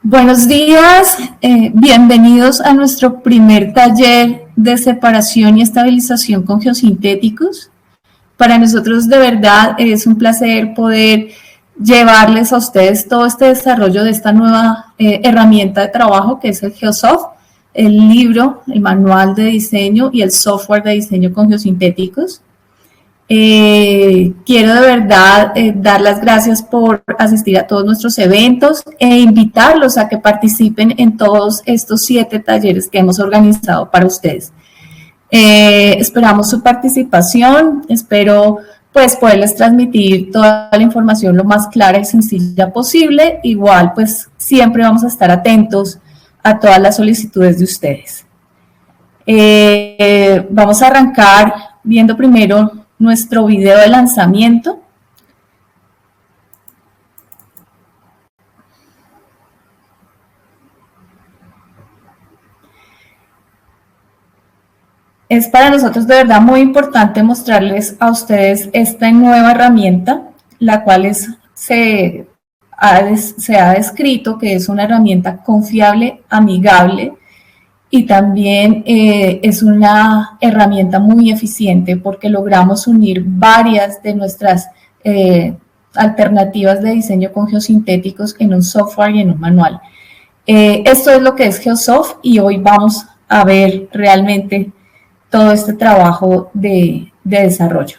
Buenos días, bienvenidos a nuestro primer taller de separación y estabilización con geosintéticos. Para nosotros de verdad es un placer poder llevarles a ustedes todo este desarrollo de esta nueva herramienta de trabajo que es el Geosoft, el libro, el manual de diseño y el software de diseño con geosintéticos. Quiero de verdad dar las gracias por asistir a todos nuestros eventos e invitarlos a que participen en todos estos 7 talleres que hemos organizado para ustedes. Esperamos su participación, espero pues poderles transmitir toda la información lo más clara y sencilla posible. Igual pues siempre vamos a estar atentos a todas las solicitudes de ustedes. Vamos a arrancar viendo primero nuestro video de lanzamiento. Es para nosotros de verdad muy importante mostrarles a ustedes esta nueva herramienta, la cual se ha descrito que es una herramienta confiable, amigable, y también es una herramienta muy eficiente porque logramos unir varias de nuestras alternativas de diseño con geosintéticos en un software y en un manual. Esto es lo que es Geosoft y hoy vamos a ver realmente todo este trabajo de desarrollo.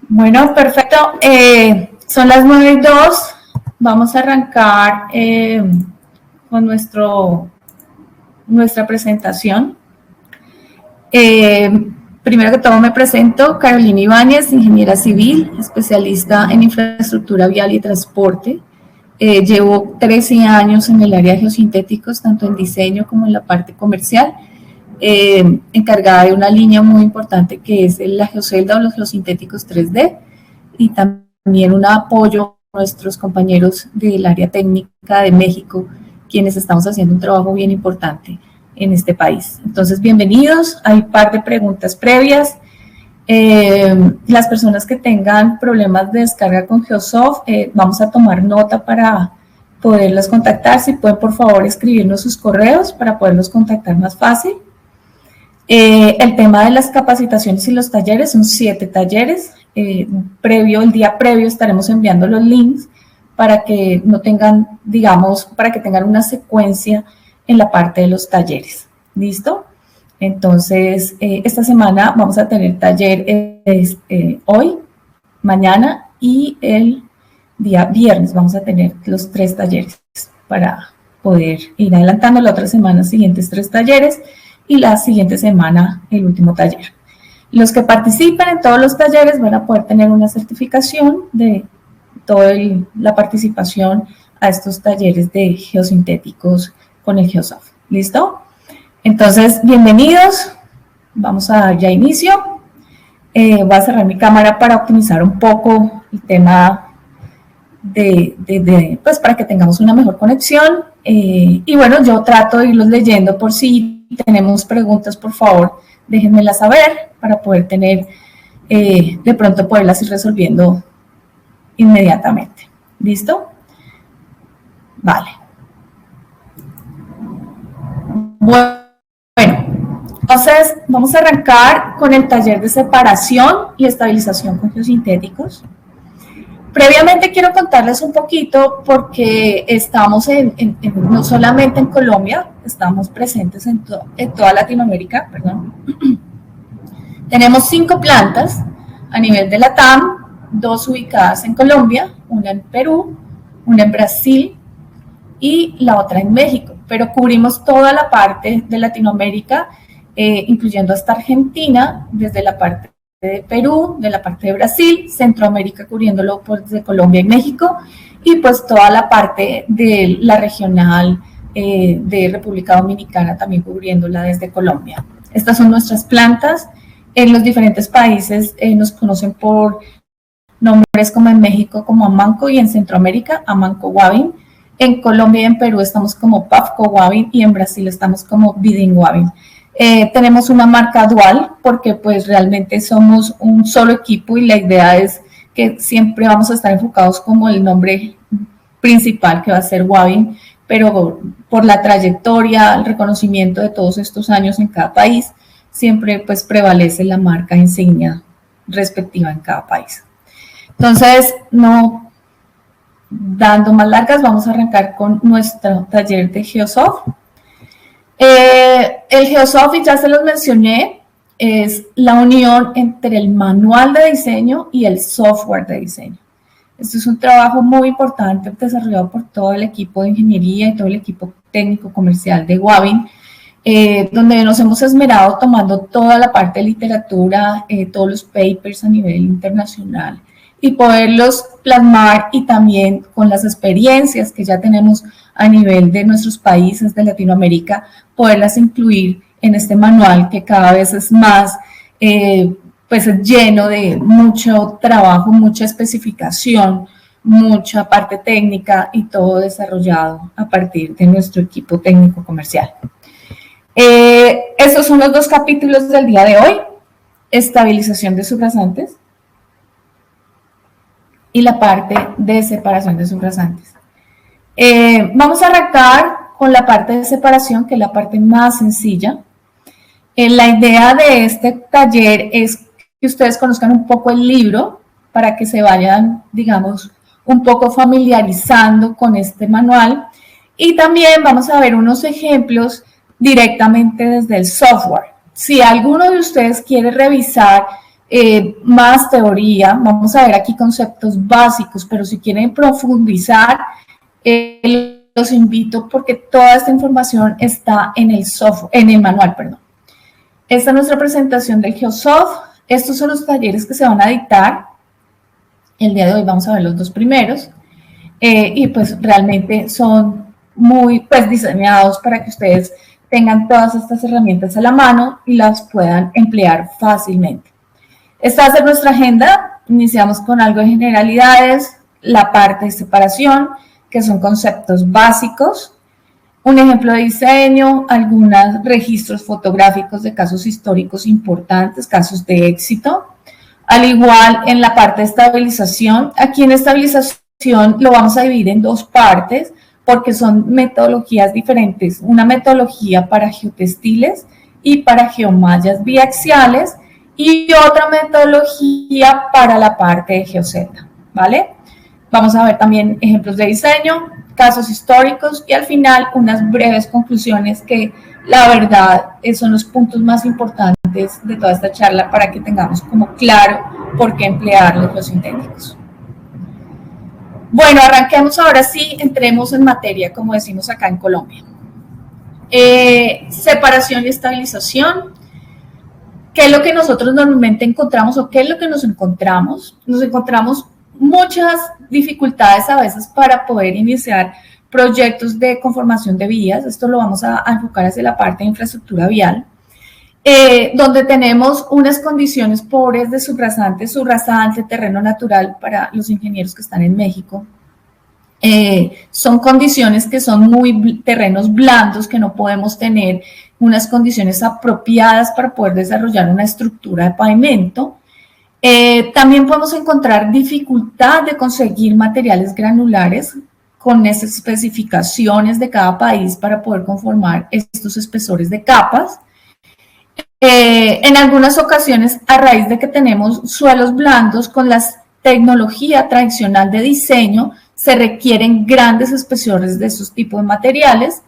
Bueno, perfecto. Son las 9:02. Vamos a arrancar con nuestra presentación. Primero que todo me presento, Carolina Ibáñez, ingeniera civil, especialista en infraestructura vial y transporte. Llevo 13 años en el área de geosintéticos, tanto en diseño como en la parte comercial. Encargada de una línea muy importante que es la geocelda o los geosintéticos 3D y también un apoyo a nuestros compañeros del área técnica de México, quienes estamos haciendo un trabajo bien importante en este país. Entonces, bienvenidos. Hay un par de preguntas previas. Las personas que tengan problemas de descarga con Geosoft, vamos a tomar nota para poderlas contactar. Si pueden, por favor, escribirnos sus correos para poderlos contactar más fácil. El tema de las capacitaciones y los talleres son 7 talleres. El día previo estaremos enviando los links para que no tengan, digamos, para que tengan una secuencia en la parte de los talleres. ¿Listo? Entonces, esta semana vamos a tener taller hoy, mañana y el día viernes vamos a tener los 3 talleres para poder ir adelantando. La otra semana siguientes 3 talleres y la siguiente semana el último taller. Los que participen en todos los talleres van a poder tener una certificación de toda la participación a estos talleres de geosintéticos con el Geosoft. ¿Listo? Entonces, bienvenidos. Vamos a dar ya inicio. Voy a cerrar mi cámara para optimizar un poco el tema pues para que tengamos una mejor conexión. Y bueno, yo trato de irlos leyendo por si tenemos preguntas, por favor, déjenmelas saber para poder tener, de pronto poderlas ir resolviendo inmediatamente. ¿Listo? Vale. Bueno, entonces vamos a arrancar con el taller de separación y estabilización con geosintéticos. Previamente quiero contarles un poquito porque estamos no solamente en Colombia, estamos presentes en toda Latinoamérica, perdón. Tenemos 5 plantas a nivel de la TAM, 2 ubicadas en Colombia, una en Perú, una en Brasil y la otra en México, pero cubrimos toda la parte de Latinoamérica, incluyendo hasta Argentina, desde la parte de Perú, de la parte de Brasil, Centroamérica cubriéndolo desde Colombia y México, y pues toda la parte de la regional de República Dominicana también cubriéndola desde Colombia. Estas son nuestras plantas. En los diferentes países nos conocen por nombres como en México como Amanco y en Centroamérica Amanco Wavin. En Colombia y en Perú estamos como Pafco Wavin y en Brasil estamos como Bidin Wavin. Tenemos una marca dual porque pues realmente somos un solo equipo y la idea es que siempre vamos a estar enfocados como el nombre principal que va a ser Wavin, pero por la trayectoria, el reconocimiento de todos estos años en cada país, siempre pues prevalece la marca insignia respectiva en cada país. Entonces, no dando más largas, vamos a arrancar con nuestro taller de Geosoft. El Geosoft, y ya se los mencioné, es la unión entre el manual de diseño y el software de diseño. Esto es un trabajo muy importante desarrollado por todo el equipo de ingeniería y todo el equipo técnico comercial de Wavin, donde nos hemos esmerado tomando toda la parte de literatura, todos los papers a nivel internacional y poderlos plasmar y también con las experiencias que ya tenemos a nivel de nuestros países de Latinoamérica, poderlas incluir en este manual que cada vez es más pues lleno de mucho trabajo, mucha especificación, mucha parte técnica y todo desarrollado a partir de nuestro equipo técnico comercial. Estos son los 2 capítulos del día de hoy: estabilización de subrasantes y la parte de separación de subrasantes. Vamos a arrancar con la parte de separación, que es la parte más sencilla. La idea de este taller es que ustedes conozcan un poco el libro para que se vayan, digamos, un poco familiarizando con este manual, y también vamos a ver unos ejemplos directamente desde el software. Si alguno de ustedes quiere revisar más teoría, vamos a ver aquí conceptos básicos, pero si quieren profundizar, los invito porque toda esta información está en el software, en el manual, perdón. Esta es nuestra presentación del Geosoft. Estos son los talleres que se van a dictar. El día de hoy vamos a ver los 2 primeros. Y pues realmente son muy pues diseñados para que ustedes tengan todas estas herramientas a la mano y las puedan emplear fácilmente. Esta va a ser nuestra agenda. Iniciamos con algo de generalidades, la parte de separación, que son conceptos básicos, un ejemplo de diseño, algunos registros fotográficos de casos históricos importantes, casos de éxito. Al igual en la parte de estabilización, aquí en estabilización lo vamos a dividir en 2 partes porque son metodologías diferentes, una metodología para geotextiles y para geomallas biaxiales y otra metodología para la parte de geoceta, ¿vale? Vamos a ver también ejemplos de diseño, casos históricos y al final unas breves conclusiones que la verdad son los puntos más importantes de toda esta charla para que tengamos como claro por qué emplear los geosintéticos. Bueno, arranquemos ahora sí, entremos en materia, como decimos acá en Colombia. Separación y estabilización. ¿Qué es lo que nosotros normalmente encontramos o qué es lo que nos encontramos? Nos encontramos muchas dificultades a veces para poder iniciar proyectos de conformación de vías. Esto lo vamos a enfocar hacia la parte de infraestructura vial, donde tenemos unas condiciones pobres de subrasante, terreno natural para los ingenieros que están en México. Son condiciones que son muy terrenos blandos, que no podemos tener unas condiciones apropiadas para poder desarrollar una estructura de pavimento. También podemos encontrar dificultad de conseguir materiales granulares con esas especificaciones de cada país para poder conformar estos espesores de capas. En algunas ocasiones, a raíz de que tenemos suelos blandos con la tecnología tradicional de diseño, se requieren grandes espesores de esos tipos de materiales.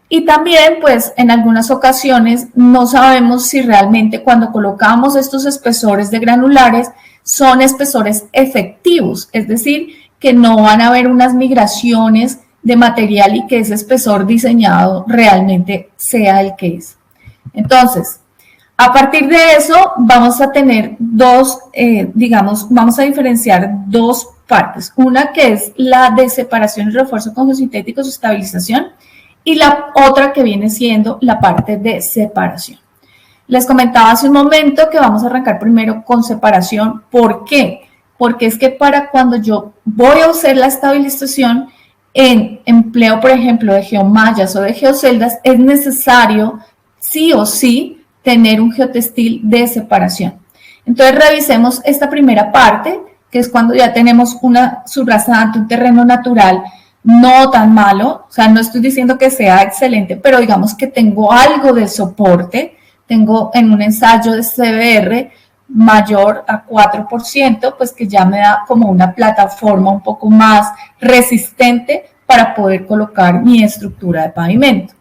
Y también, pues, en algunas ocasiones no sabemos si realmente cuando colocamos estos espesores de granulares, son espesores efectivos, es decir, que no van a haber unas migraciones de material y que ese espesor diseñado realmente sea el que es. Entonces, a partir de eso vamos a tener vamos a diferenciar dos partes. Una que es la de separación y refuerzo con geosintéticos o estabilización y la otra que viene siendo la parte de separación. Les comentaba hace un momento que vamos a arrancar primero con separación. ¿Por qué? Porque es que para cuando yo voy a usar la estabilización en empleo, por ejemplo, de geomallas o de geoceldas, es necesario sí o sí tener un geotextil de separación. Entonces revisemos esta primera parte, que es cuando ya tenemos una subrasante, un terreno natural no tan malo, o sea, no estoy diciendo que sea excelente, pero digamos que tengo algo de soporte, tengo en un ensayo de CBR mayor a 4%, pues que ya me da como una plataforma un poco más resistente para poder colocar mi estructura de pavimento.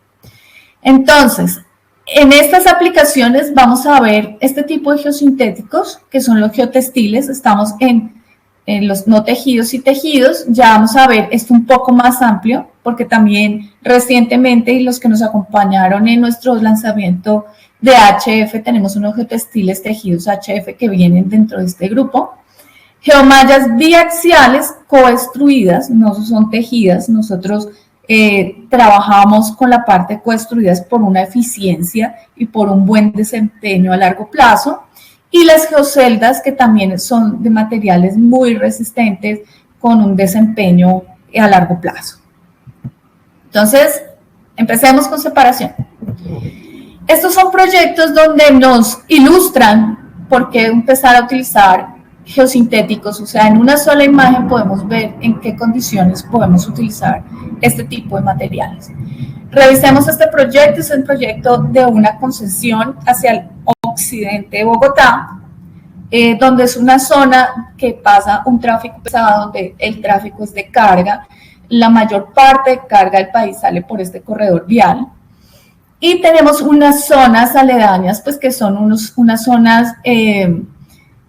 Entonces, en estas aplicaciones vamos a ver este tipo de geosintéticos, que son los geotextiles. Estamos en los no tejidos y tejidos. Ya vamos a ver esto un poco más amplio, porque también recientemente, y los que nos acompañaron en nuestro lanzamiento de HF, tenemos unos geotextiles tejidos HF que vienen dentro de este grupo. Geomallas biaxiales coestruidas, no son tejidas. Nosotros trabajamos con la parte coestruidas por una eficiencia y por un buen desempeño a largo plazo, y las geoceldas, que también son de materiales muy resistentes con un desempeño a largo plazo. Entonces, empecemos con separación. Estos son proyectos donde nos ilustran por qué empezar a utilizar geosintéticos, o sea, en una sola imagen podemos ver en qué condiciones podemos utilizar este tipo de materiales. Revisemos este proyecto. Es el proyecto de una concesión hacia el occidente de Bogotá, donde es una zona que pasa un tráfico pesado, donde el tráfico es de carga. La mayor parte de carga del país sale por este corredor vial. Y tenemos unas zonas aledañas, pues que son unas zonas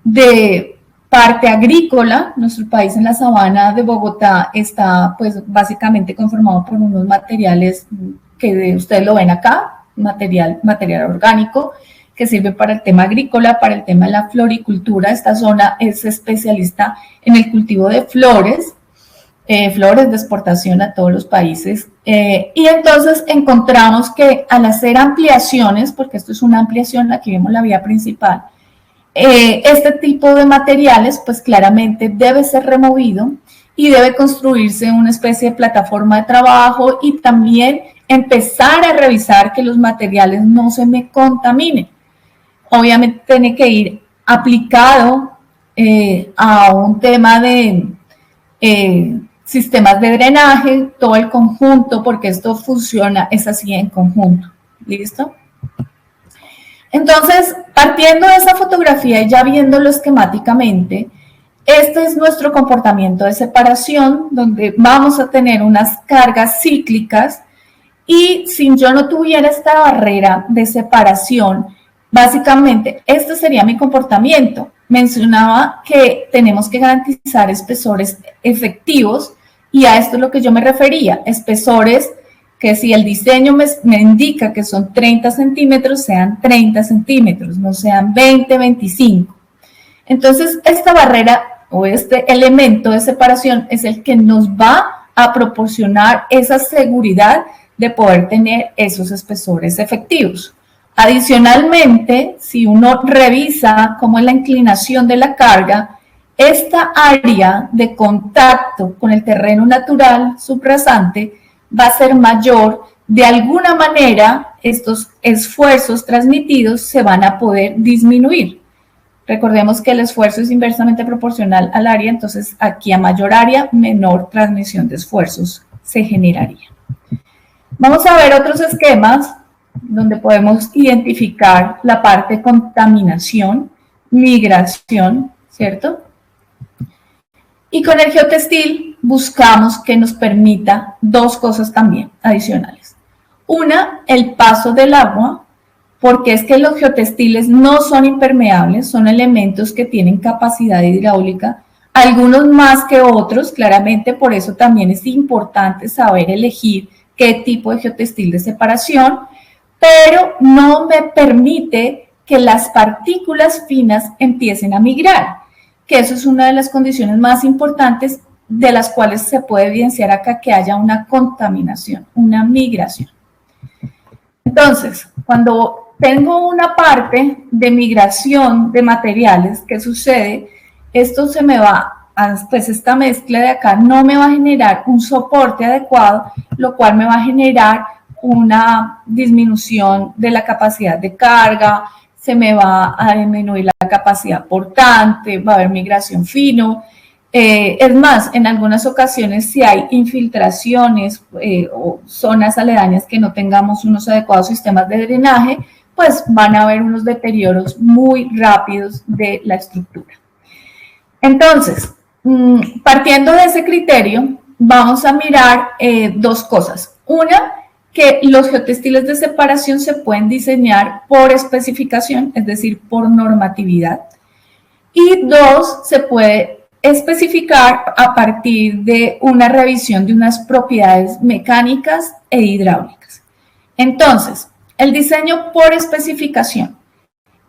de parte agrícola. Nuestro país en la sabana de Bogotá está pues básicamente conformado por unos materiales que ustedes lo ven acá, material orgánico, que sirve para el tema agrícola, para el tema de la floricultura. Esta zona es especialista en el cultivo de flores de exportación a todos los países. Y entonces encontramos que al hacer ampliaciones, porque esto es una ampliación, aquí vemos la vía principal, este tipo de materiales pues claramente debe ser removido y debe construirse una especie de plataforma de trabajo, y también empezar a revisar que los materiales no se me contaminen. Obviamente tiene que ir aplicado a un tema de sistemas de drenaje, todo el conjunto, porque esto funciona, es así en conjunto. ¿Listo? Entonces, partiendo de esa fotografía y ya viéndolo esquemáticamente, este es nuestro comportamiento de separación, donde vamos a tener unas cargas cíclicas, y si yo no tuviera esta barrera de separación, básicamente este sería mi comportamiento. Mencionaba que tenemos que garantizar espesores efectivos, y a esto es lo que yo me refería, espesores que si el diseño me indica que son 30 centímetros, sean 30 centímetros, no sean 20, 25. Entonces, esta barrera o este elemento de separación es el que nos va a proporcionar esa seguridad de poder tener esos espesores efectivos. Adicionalmente, si uno revisa cómo es la inclinación de la carga, esta área de contacto con el terreno natural subrasante va a ser mayor. De alguna manera, estos esfuerzos transmitidos se van a poder disminuir. Recordemos que el esfuerzo es inversamente proporcional al área, entonces aquí a mayor área, menor transmisión de esfuerzos se generaría. Vamos a ver otros esquemas donde podemos identificar la parte de contaminación, migración, ¿cierto? Y con el geotextil buscamos que nos permita dos cosas también adicionales. Una, el paso del agua porque es que los geotextiles no son impermeables, son elementos que tienen capacidad hidráulica, algunos más que otros, claramente, por eso también es importante saber elegir qué tipo de geotextil de separación, pero no me permite que las partículas finas empiecen a migrar, que eso es una de las condiciones más importantes de las cuales se puede evidenciar acá que haya una contaminación, una migración. Entonces, cuando tengo una parte de migración de materiales, ¿qué sucede? Esto se me va, pues esta mezcla de acá no me va a generar un soporte adecuado, lo cual me va a generar una disminución de la capacidad de carga, se me va a disminuir la capacidad portante, va a haber migración fino. Es más, en algunas ocasiones si hay infiltraciones o zonas aledañas que no tengamos unos adecuados sistemas de drenaje, pues van a haber unos deterioros muy rápidos de la estructura. Entonces, partiendo de ese criterio, vamos a mirar dos cosas. Una, que los geotextiles de separación se pueden diseñar por especificación, es decir, por normatividad. Y dos, se puede especificar a partir de una revisión de unas propiedades mecánicas e hidráulicas. Entonces, el diseño por especificación.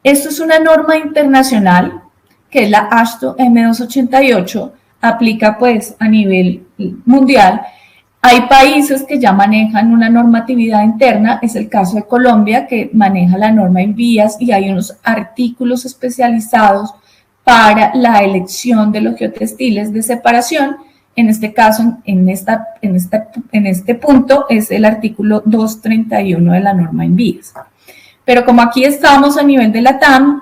Esto es una norma internacional que es la AASHTO M288, aplica pues a nivel mundial. Hay países que ya manejan una normatividad interna, es el caso de Colombia que maneja la norma en vías y hay unos artículos especializados para la elección de los geotextiles de separación. En este caso, en este punto es el artículo 231 de la norma en vías. Pero como aquí estamos a nivel de la TAM,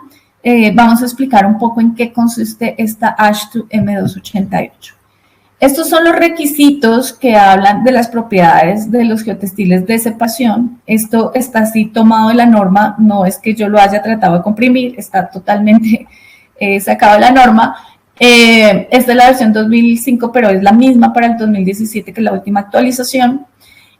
vamos a explicar un poco en qué consiste esta AASHTO M288. Estos son los requisitos que hablan de las propiedades de los geotextiles de separación. Esto está así tomado de la norma, no es que yo lo haya tratado de comprimir, está totalmente sacado de la norma. Esta es la versión 2005, pero es la misma para el 2017, que es la última actualización.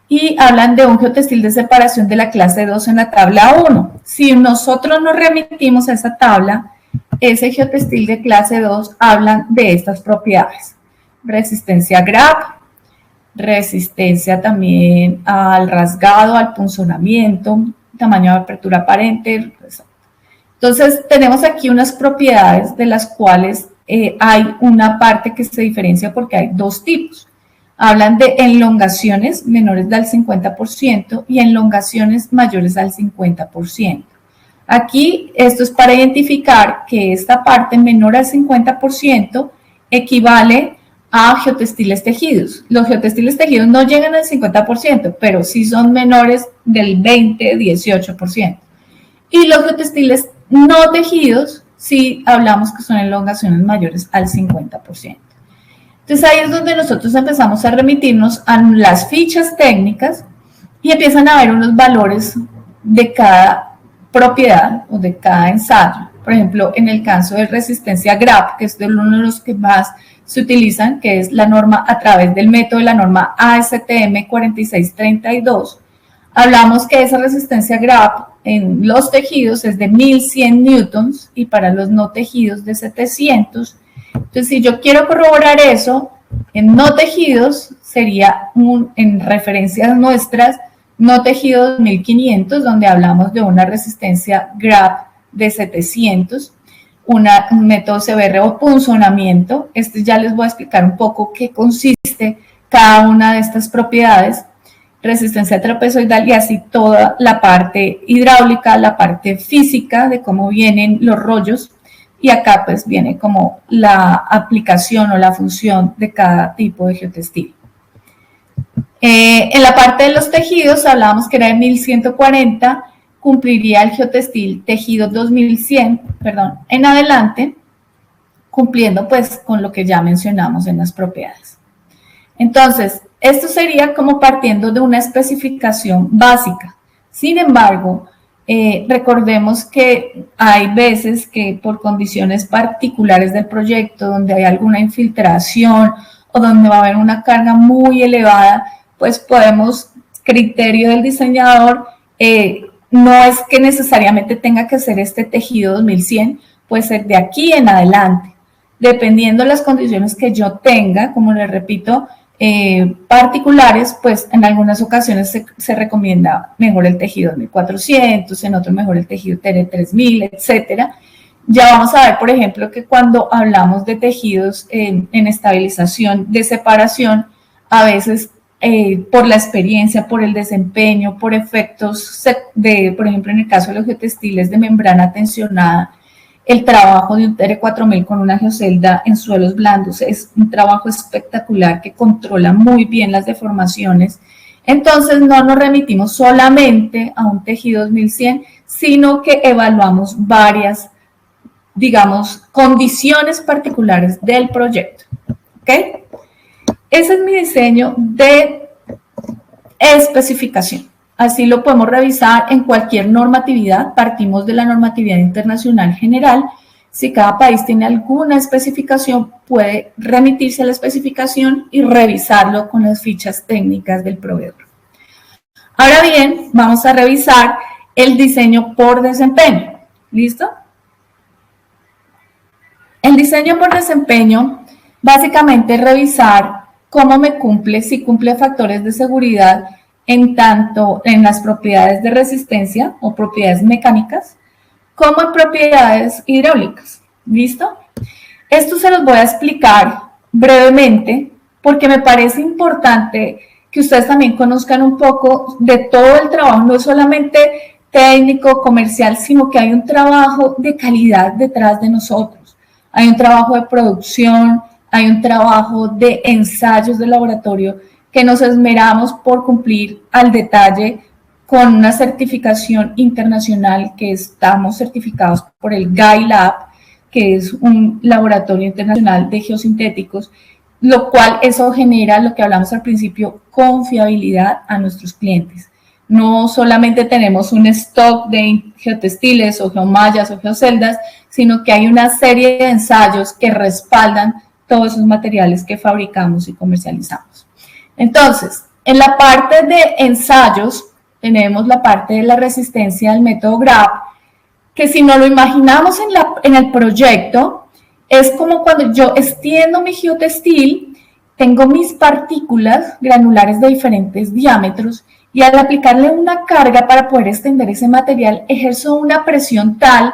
Y hablan de un geotextil de separación de la clase 2 en la tabla 1. Si nosotros nos remitimos a esa tabla, ese geotextil de clase 2 hablan de estas propiedades. Resistencia a GRAP, resistencia también al rasgado, al punzonamiento, tamaño de apertura aparente. Entonces, tenemos aquí unas propiedades de las cuales hay una parte que se diferencia porque hay dos tipos. Hablan de elongaciones menores del 50% y elongaciones mayores al 50%. Aquí, esto es para identificar que esta parte menor al 50% equivale a geotextiles tejidos. Los geotextiles tejidos no llegan al 50%, pero sí son menores del 20-18%. Y los geotextiles no tejidos, sí hablamos que son elongaciones mayores al 50%. Entonces ahí es donde nosotros empezamos a remitirnos a las fichas técnicas y empiezan a haber unos valores de cada propiedad o de cada ensayo. Por ejemplo, en el caso de resistencia GRAP, que es uno de los que más se utilizan, que es la norma a través del método de la norma ASTM 4632, hablamos que esa resistencia GRAP en los tejidos es de 1100 newtons y para los no tejidos de 700. Entonces, si yo quiero corroborar eso, en no tejidos sería en referencias nuestras, no tejidos 1500, donde hablamos de una resistencia GRAP de 700, un método CBR o punzonamiento. Ya les voy a explicar un poco qué consiste cada una de estas propiedades. Resistencia trapezoidal y así toda la parte hidráulica, la parte física de cómo vienen los rollos. Y acá pues viene como la aplicación o la función de cada tipo de geotextil. En la parte de los tejidos hablábamos que era de 1140, cumpliría el geotextil tejido 2100, en adelante, cumpliendo pues con lo que ya mencionamos en las propiedades. Entonces, esto sería como partiendo de una especificación básica. Sin embargo, recordemos que hay veces que por condiciones particulares del proyecto, donde hay alguna infiltración o donde va a haber una carga muy elevada, pues podemos, criterio del diseñador, no es que necesariamente tenga que ser este tejido 2100, puede ser de aquí en adelante, dependiendo de las condiciones que yo tenga, como les repito, particulares, pues en algunas ocasiones se recomienda mejor el tejido 2400, en otros mejor el tejido 3000, etcétera. Ya vamos a ver, por ejemplo, que cuando hablamos de tejidos en estabilización de separación, a veces por la experiencia, por el desempeño, por efectos por ejemplo, en el caso de los geotextiles de membrana tensionada, el trabajo de un TR4000 con una geocelda en suelos blandos es un trabajo espectacular que controla muy bien las deformaciones. Entonces no nos remitimos solamente a un tejido 2100, sino que evaluamos varias, digamos, condiciones particulares del proyecto. ¿Ok? Ese es mi diseño de especificación. Así lo podemos revisar en cualquier normatividad. Partimos de la normatividad internacional general. Si cada país tiene alguna especificación, puede remitirse a la especificación y revisarlo con las fichas técnicas del proveedor. Ahora bien, vamos a revisar el diseño por desempeño. ¿Listo? El diseño por desempeño básicamente es revisar cómo me cumple, si cumple factores de seguridad en tanto en las propiedades de resistencia o propiedades mecánicas, como en propiedades hidráulicas. ¿Listo? Esto se los voy a explicar brevemente porque me parece importante que ustedes también conozcan un poco de todo el trabajo, no solamente técnico, comercial, sino que hay un trabajo de calidad detrás de nosotros. Hay un trabajo de producción, hay un trabajo de ensayos de laboratorio que nos esmeramos por cumplir al detalle con una certificación internacional que estamos certificados por el GAI Lab, que es un laboratorio internacional de geosintéticos, lo cual eso genera lo que hablamos al principio, confiabilidad a nuestros clientes. No solamente tenemos un stock de geotextiles o geomallas o geoceldas, sino que hay una serie de ensayos que respaldan todos esos materiales que fabricamos y comercializamos. Entonces, en la parte de ensayos, tenemos la parte de la resistencia del método GRAB, que si no lo imaginamos en el proyecto, es como cuando yo extiendo mi geotextil, tengo mis partículas granulares de diferentes diámetros y al aplicarle una carga para poder extender ese material, ejerzo una presión tal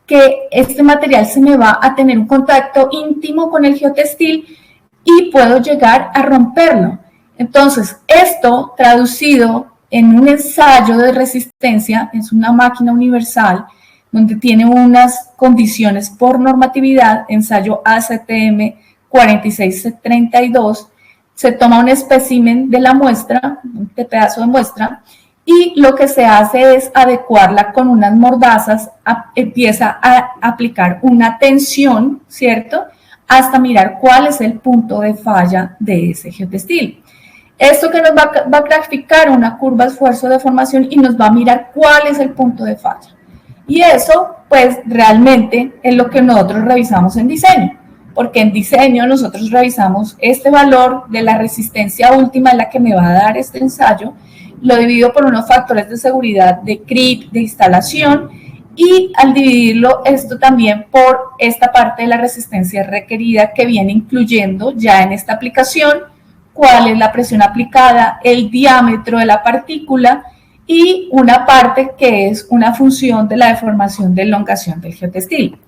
que este material se me va a tener un contacto íntimo con el geotextil y puedo llegar a romperlo. Entonces, esto traducido en un ensayo de resistencia, es una máquina universal donde tiene unas condiciones por normatividad, ensayo ACTM 4632, se toma un espécimen de la muestra, un pedazo de muestra, y lo que se hace es adecuarla con unas mordazas, empieza a aplicar una tensión, ¿cierto?, hasta mirar cuál es el punto de falla de ese geotextil. Esto que nos va a graficar una curva de esfuerzo de deformación y nos va a mirar cuál es el punto de falla. Y eso, pues, realmente es lo que nosotros revisamos en diseño, porque en diseño nosotros revisamos este valor de la resistencia última, la que me va a dar este ensayo, lo divido por unos factores de seguridad de CRIP, de instalación, y al dividirlo esto también por esta parte de la resistencia requerida que viene incluyendo ya en esta aplicación, cuál es la presión aplicada, el diámetro de la partícula y una parte que es una función de la deformación de elongación del geotextil.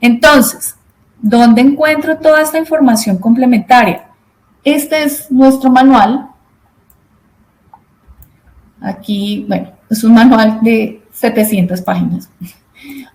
Entonces, ¿dónde encuentro toda esta información complementaria? Este es nuestro manual. Aquí, bueno, es un manual de 700 páginas.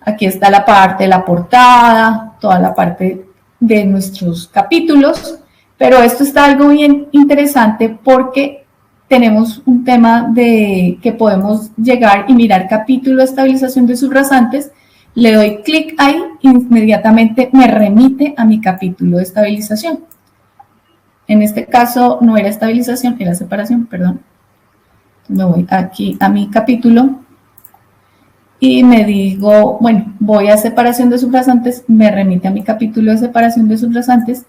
Aquí está la parte de la portada, toda la parte de nuestros capítulos, pero esto está algo bien interesante porque tenemos un tema de que podemos llegar y mirar capítulo de estabilización de subrasantes, le doy clic ahí, inmediatamente me remite a mi capítulo de estabilización. En este caso no era estabilización, era separación, perdón. Me voy aquí a mi capítulo y me digo, bueno, voy a separación de subrasantes, me remite a mi capítulo de separación de subrasantes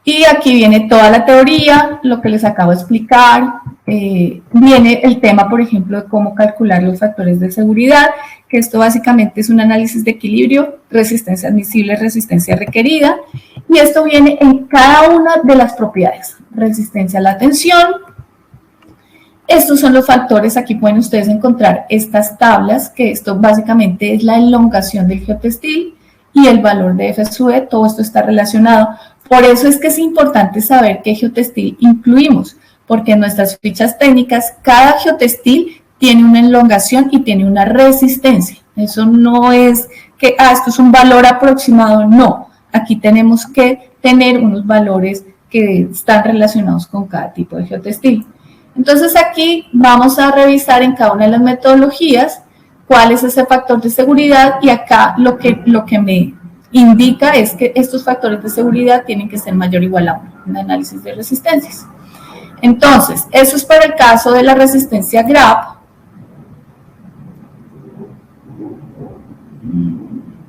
Y aquí viene toda la teoría, lo que les acabo de explicar. Viene el tema, por ejemplo, de cómo calcular los factores de seguridad, que esto básicamente es un análisis de equilibrio, resistencia admisible, resistencia requerida, y esto viene en cada una de las propiedades. Resistencia a la tensión. Estos son los factores, aquí pueden ustedes encontrar estas tablas, que esto básicamente es la elongación del geotextil y el valor de F sub E, todo esto está relacionado. Por eso es que es importante saber qué geotextil incluimos, porque en nuestras fichas técnicas cada geotextil tiene una elongación y tiene una resistencia. Eso no es que, esto es un valor aproximado, no. Aquí tenemos que tener unos valores que están relacionados con cada tipo de geotextil. Entonces aquí vamos a revisar en cada una de las metodologías cuál es ese factor de seguridad, y acá lo que me indica es que estos factores de seguridad tienen que ser mayor o igual a 1 en análisis de resistencias. Entonces, eso es para el caso de la resistencia GRAP.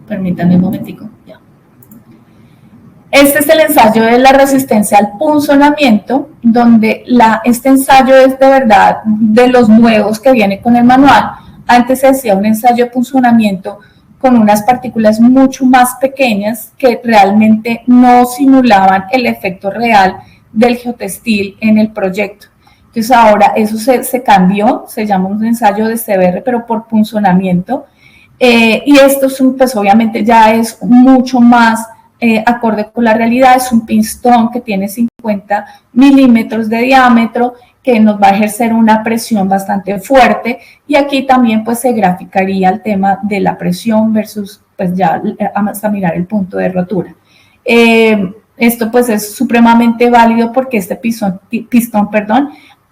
Permítanme un momentico. Ya. Este es el ensayo de la resistencia al punzonamiento, donde este ensayo es de verdad de los nuevos que viene con el manual. Antes se hacía un ensayo de punzonamiento con unas partículas mucho más pequeñas que realmente no simulaban el efecto real del geotextil en el proyecto. Entonces ahora eso se cambió, se llama un ensayo de CBR, pero por punzonamiento, y esto pues obviamente ya es mucho más acorde con la realidad. Es un pistón que tiene 50 milímetros de diámetro, que nos va a ejercer una presión bastante fuerte, y aquí también pues se graficaría el tema de la presión versus pues ya vamos a mirar el punto de rotura. Esto pues es supremamente válido porque este pistón,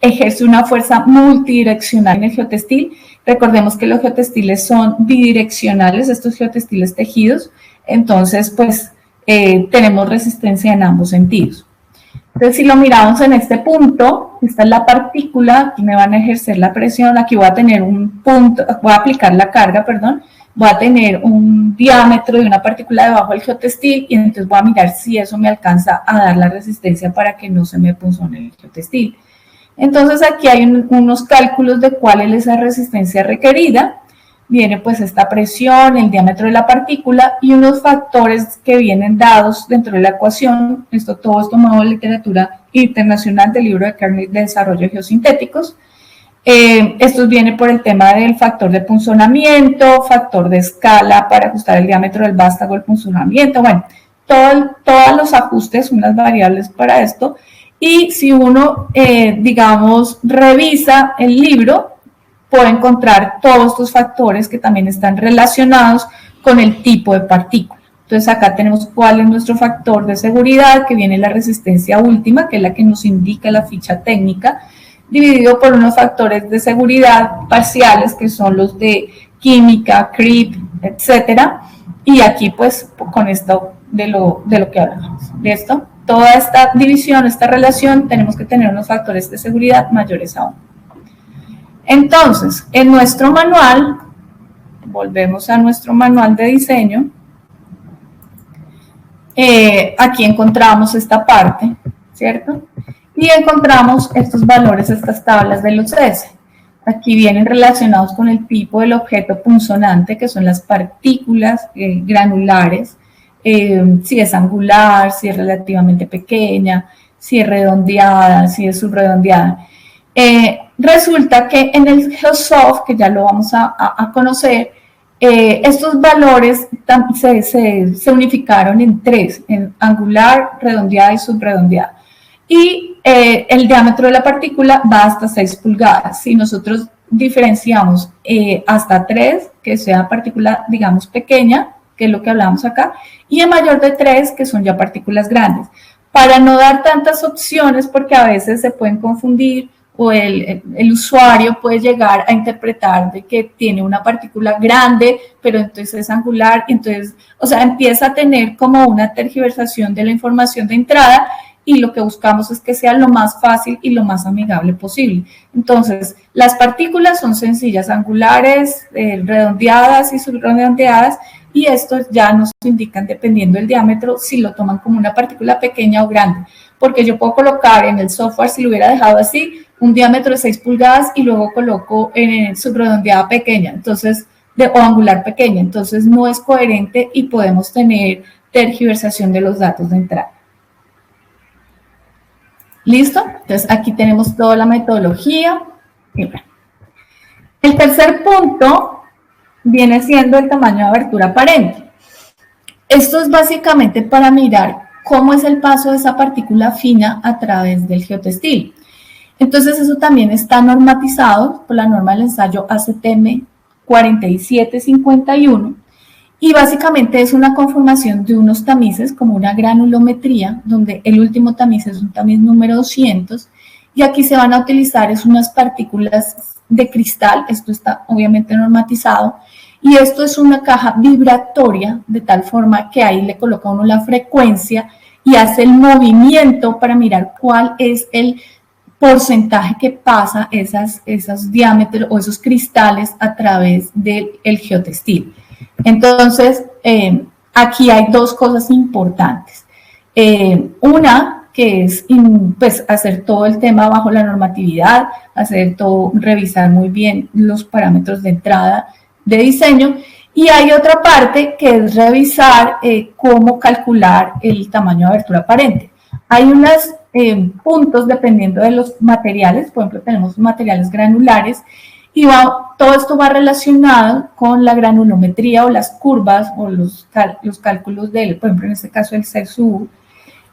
ejerce una fuerza multidireccional en el geotextil. Recordemos que los geotextiles son bidireccionales, estos geotextiles tejidos, entonces pues tenemos resistencia en ambos sentidos. Entonces, si lo miramos en este punto, esta es la partícula, aquí me van a ejercer la presión, aquí voy a tener un punto, voy a aplicar la carga, perdón, voy a tener un diámetro de una partícula debajo del geotextil, y entonces voy a mirar si eso me alcanza a dar la resistencia para que no se me punzone el geotextil. Entonces, aquí hay unos cálculos de cuál es esa resistencia requerida. Viene pues esta presión, el diámetro de la partícula y unos factores que vienen dados dentro de la ecuación. Todo esto tomado de literatura internacional del libro de Kearney de desarrollo geosintéticos. Esto viene por el tema del factor de punzonamiento, factor de escala para ajustar el diámetro del vástago del punzonamiento. Bueno, todos los ajustes, unas variables para esto. Y si uno, digamos, revisa el libro, puede encontrar todos estos factores que también están relacionados con el tipo de partícula. Entonces acá tenemos cuál es nuestro factor de seguridad, que viene la resistencia última, que es la que nos indica la ficha técnica, dividido por unos factores de seguridad parciales, que son los de química, CRIP, etcétera. Y aquí pues con esto de lo que hablamos. De esto, toda esta división, esta relación, tenemos que tener unos factores de seguridad mayores a 1. Entonces, en nuestro manual, volvemos a nuestro manual de diseño, aquí encontramos esta parte, ¿cierto? Y encontramos estos valores, estas tablas de los S. Aquí vienen relacionados con el tipo del objeto punzonante, que son las partículas granulares, si es angular, si es relativamente pequeña, si es redondeada, si es subredondeada. Resulta que en el GeoSoft, que ya lo vamos a conocer, estos valores se unificaron en 3, en angular, redondeada y subredondeada. Y el diámetro de la partícula va hasta 6 pulgadas. Si nosotros diferenciamos hasta 3, que sea partícula, digamos, pequeña, que es lo que hablamos acá, y en mayor de 3, que son ya partículas grandes. Para no dar tantas opciones, porque a veces se pueden confundir, o el usuario puede llegar a interpretar de que tiene una partícula grande, pero entonces es angular, y entonces, o sea, empieza a tener como una tergiversación de la información de entrada, y lo que buscamos es que sea lo más fácil y lo más amigable posible. Entonces, las partículas son sencillas, angulares, redondeadas y subredondeadas, y esto ya nos indican, dependiendo del diámetro, si lo toman como una partícula pequeña o grande, porque yo puedo colocar en el software, si lo hubiera dejado así, un diámetro de 6 pulgadas y luego coloco en subredondeada pequeña, entonces, o angular pequeña, entonces no es coherente y podemos tener tergiversación de los datos de entrada. ¿Listo? Entonces, aquí tenemos toda la metodología. El tercer punto viene siendo el tamaño de abertura aparente. Esto es básicamente para mirar cómo es el paso de esa partícula fina a través del geotextil. Entonces, eso también está normatizado por la norma del ensayo ACTM 4751, y básicamente es una conformación de unos tamices como una granulometría, donde el último tamiz es un tamiz número 200, y aquí se van a utilizar unas partículas de cristal, esto está obviamente normatizado, y esto es una caja vibratoria, de tal forma que ahí le coloca uno la frecuencia y hace el movimiento para mirar cuál es el porcentaje que pasa esos diámetros o esos cristales a través del geotextil. Entonces, aquí hay dos cosas importantes. Una, que es pues, hacer todo el tema bajo la normatividad, revisar muy bien los parámetros de entrada de diseño, y hay otra parte que es revisar cómo calcular el tamaño de abertura aparente. Hay unos puntos dependiendo de los materiales, por ejemplo, tenemos materiales granulares, y todo esto va relacionado con la granulometría o las curvas o los cálculos del, por ejemplo, en este caso el CSU,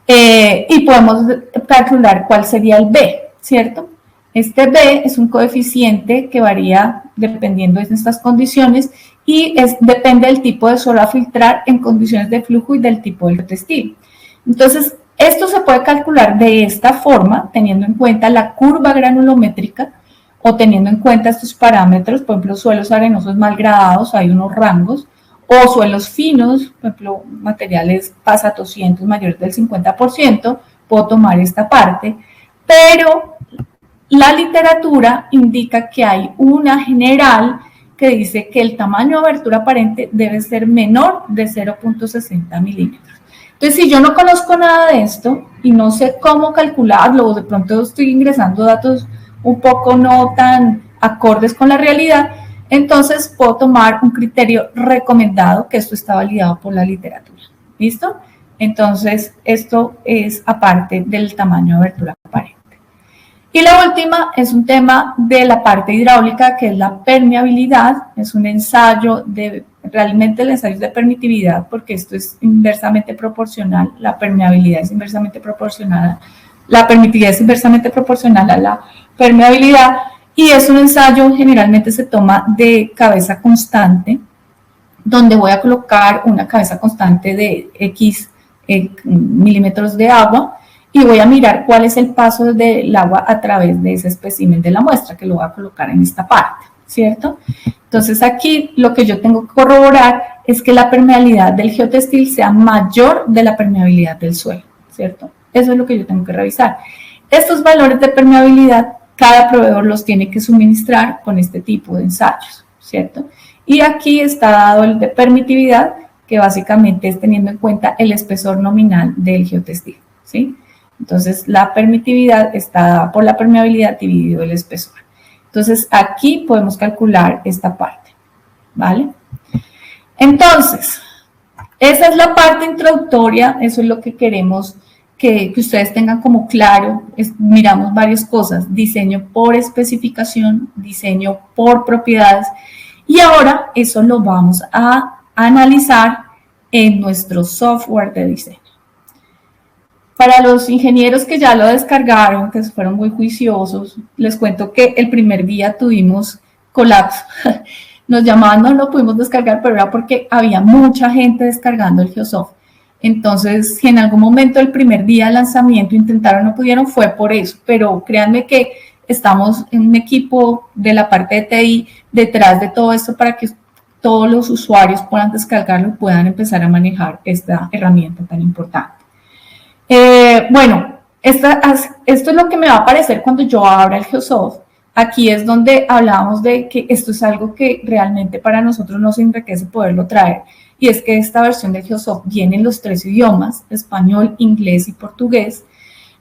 y podemos calcular cuál sería el B, ¿cierto? Este B es un coeficiente que varía dependiendo de estas condiciones y depende del tipo de suelo a filtrar en condiciones de flujo y del tipo del textil. Entonces, esto se puede calcular de esta forma, teniendo en cuenta la curva granulométrica o teniendo en cuenta estos parámetros, por ejemplo, suelos arenosos mal gradados, hay unos rangos, o suelos finos, por ejemplo, materiales pasatosientos mayores del 50%, puedo tomar esta parte, pero la literatura indica que hay una general que dice que el tamaño de abertura aparente debe ser menor de 0.60 milímetros. Entonces, si yo no conozco nada de esto y no sé cómo calcularlo, o de pronto estoy ingresando datos un poco no tan acordes con la realidad, entonces puedo tomar un criterio recomendado, que esto está validado por la literatura. ¿Listo? Entonces, esto es aparte del tamaño de abertura aparente. Y la última es un tema de la parte hidráulica, que es la permeabilidad. Es un ensayo realmente el ensayo es de permitividad, porque esto es inversamente proporcional, la permeabilidad es inversamente proporcional, la permitividad es inversamente proporcional a la permeabilidad, y es un ensayo, generalmente se toma de cabeza constante, donde voy a colocar una cabeza constante de X milímetros de agua, y voy a mirar cuál es el paso del agua a través de ese espécimen de la muestra, que lo voy a colocar en esta parte, ¿cierto? Entonces aquí lo que yo tengo que corroborar es que la permeabilidad del geotextil sea mayor de la permeabilidad del suelo, ¿cierto? Eso es lo que yo tengo que revisar. Estos valores de permeabilidad, cada proveedor los tiene que suministrar con este tipo de ensayos, ¿cierto? Y aquí está dado el de permitividad, que básicamente es teniendo en cuenta el espesor nominal del geotextil, ¿sí? Entonces, la permitividad está dada por la permeabilidad dividido el espesor. Entonces, aquí podemos calcular esta parte, ¿vale? Entonces, esa es la parte introductoria, eso es lo que queremos que ustedes tengan como claro. Miramos varias cosas: diseño por especificación, diseño por propiedades, y ahora eso lo vamos a analizar en nuestro software de diseño. Para los ingenieros que ya lo descargaron, que fueron muy juiciosos, les cuento que el primer día tuvimos colapso. Nos llamaban, no lo pudimos descargar, pero era porque había mucha gente descargando el Geosoft. Entonces, si en algún momento el primer día de lanzamiento intentaron, no pudieron, fue por eso. Pero créanme que estamos en un equipo de la parte de TI detrás de todo esto para que todos los usuarios puedan descargarlo y puedan empezar a manejar esta herramienta tan importante. Bueno, esto es lo que me va a aparecer cuando yo abra el Geosoft. Aquí es donde hablamos de que esto es algo que realmente para nosotros nos enriquece poderlo traer. y es que esta versión del Geosoft viene en los 3 idiomas, español, inglés y portugués.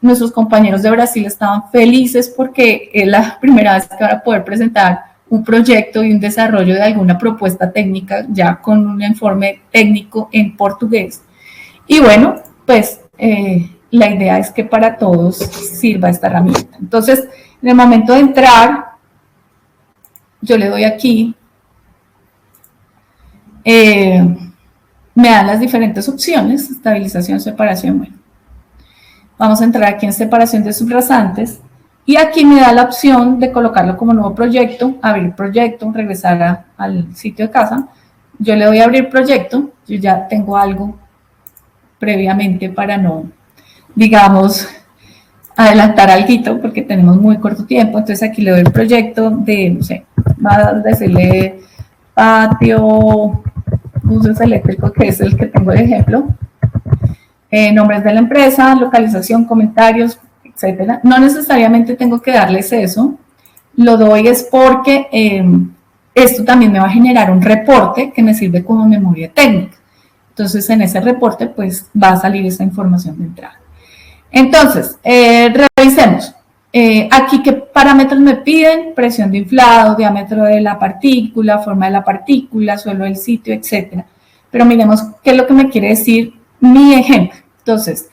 Nuestros compañeros de Brasil estaban felices porque es la primera vez que van a poder presentar un proyecto y un desarrollo de alguna propuesta técnica ya con un informe técnico en portugués. Y bueno, pues la idea es que para todos sirva esta herramienta. Entonces, en el momento de entrar, yo le doy aquí, me dan las diferentes opciones, estabilización, separación, bueno. Vamos a entrar aquí en separación de subrasantes y aquí me da la opción de colocarlo como nuevo proyecto, abrir proyecto, regresar al sitio de casa. Yo le doy a abrir proyecto, yo ya tengo algo previamente para no, digamos, adelantar algo porque tenemos muy corto tiempo. Entonces aquí le doy el proyecto de, no sé, va a decirle patio, usos eléctricos, que es el que tengo de ejemplo. Nombres de la empresa, localización, comentarios, etcétera. No necesariamente tengo que darles eso. Lo doy es porque esto también me va a generar un reporte que me sirve como memoria técnica. Entonces, en ese reporte, pues, va a salir esa información de entrada. Entonces, revisemos. Aquí, ¿qué parámetros me piden? Presión de inflado, diámetro de la partícula, forma de la partícula, suelo del sitio, etcétera. Pero miremos qué es lo que me quiere decir mi ejemplo. Entonces,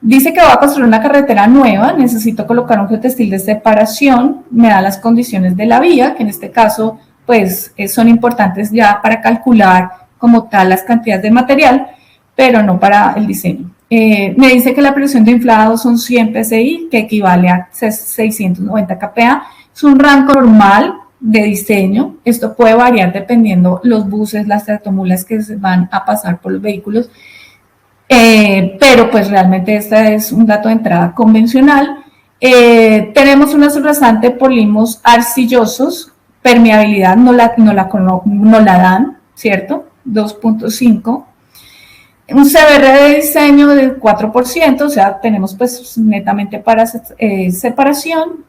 dice que voy a construir una carretera nueva, necesito colocar un geotextil de separación, me da las condiciones de la vía, que en este caso, pues, son importantes ya para calcular como tal las cantidades de material, pero no para el diseño. Me dice que la presión de inflado son 100 psi, que equivale a 690 kPa. Es un rango normal de diseño. Esto puede variar dependiendo los buses, las tractomulas que se van a pasar por los vehículos. Pero pues realmente este es un dato de entrada convencional. Tenemos una subrasante por limos arcillosos. Permeabilidad no la dan, ¿cierto? 2.5. Un CBR de diseño del 4%, o sea, tenemos pues netamente para separación.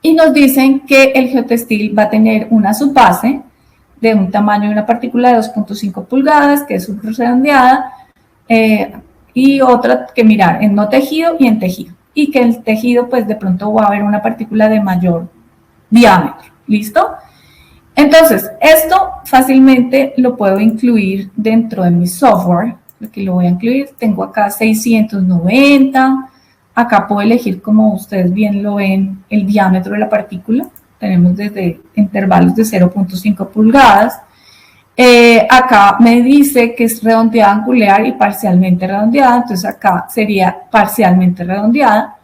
Y nos dicen que el geotextil va a tener una subbase de un tamaño de una partícula de 2.5 pulgadas, que es subredondeada, y otra que mirar en no tejido y en tejido. Y que el tejido pues de pronto va a haber una partícula de mayor diámetro. ¿Listo? Entonces, esto fácilmente lo puedo incluir dentro de mi software. Aquí lo voy a incluir. Tengo acá 690. Acá puedo elegir, como ustedes bien lo ven, el diámetro de la partícula. Tenemos desde intervalos de 0.5 pulgadas. Acá me dice que es redondeada angular y parcialmente redondeada. Entonces, acá sería parcialmente redondeada.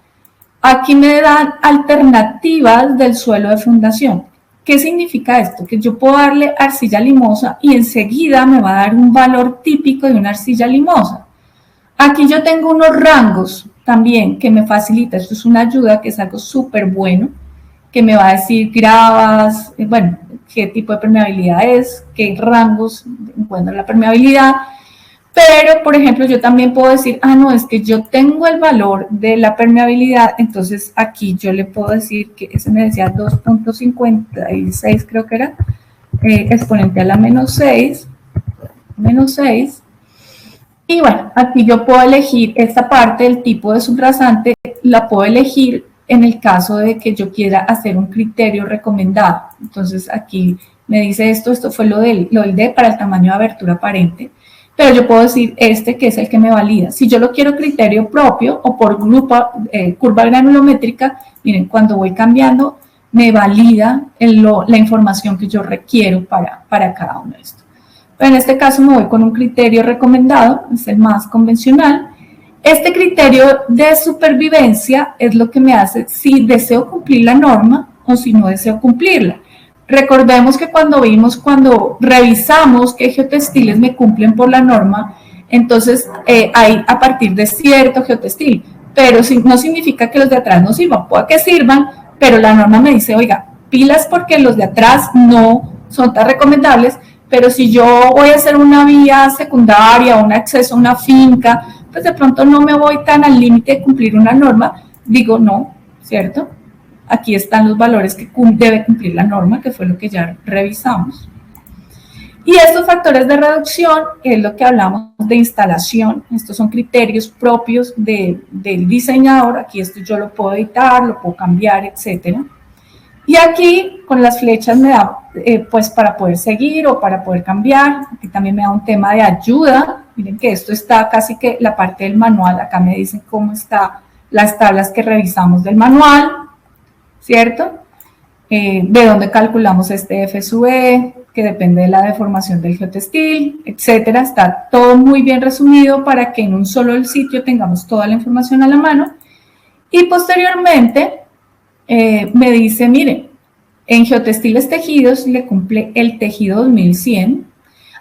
Aquí me dan alternativas del suelo de fundación. ¿Qué significa esto? Que yo puedo darle arcilla limosa y enseguida me va a dar un valor típico de una arcilla limosa. Aquí yo tengo unos rangos también que me facilita. Esto es una ayuda que es algo súper bueno, que me va a decir gravas, bueno, qué tipo de permeabilidad es, qué rangos encuentro la permeabilidad. Pero, por ejemplo, yo también puedo decir, no, es que yo tengo el valor de la permeabilidad, entonces aquí yo le puedo decir que ese me decía 2.56, creo que era, exponente a la menos 6, y bueno, aquí yo puedo elegir esta parte del tipo de subrasante, la puedo elegir en el caso de que yo quiera hacer un criterio recomendado. Entonces aquí me dice esto fue lo del D para el tamaño de abertura aparente. Pero yo puedo decir que es el que me valida. Si yo lo quiero criterio propio o por curva granulométrica, miren, cuando voy cambiando, me valida la información que yo requiero para cada uno de estos. Pero en este caso me voy con un criterio recomendado, es el más convencional. Este criterio de supervivencia es lo que me hace si deseo cumplir la norma o si no deseo cumplirla. Recordemos que cuando revisamos qué geotextiles me cumplen por la norma, entonces hay a partir de cierto geotextil, pero no significa que los de atrás no sirvan, puede que sirvan, pero la norma me dice, oiga, pilas porque los de atrás no son tan recomendables, pero si yo voy a hacer una vía secundaria, un acceso a una finca, pues de pronto no me voy tan al límite de cumplir una norma, digo no, ¿cierto? Aquí están los valores que debe cumplir la norma, que fue lo que ya revisamos. Y estos factores de reducción es lo que hablamos de instalación. Estos son criterios propios del diseñador. Aquí esto yo lo puedo editar, lo puedo cambiar, etcétera. Y aquí con las flechas me da pues para poder seguir o para poder cambiar. Aquí también me da un tema de ayuda. Miren que esto está casi que la parte del manual. Acá me dicen cómo están las tablas que revisamos del manual, ¿cierto? De dónde calculamos este F sub E, que depende de la deformación del geotextil, etcétera. Está todo muy bien resumido para que en un solo sitio tengamos toda la información a la mano. Y posteriormente me dice, mire, en geotextiles tejidos le cumple el tejido 2100.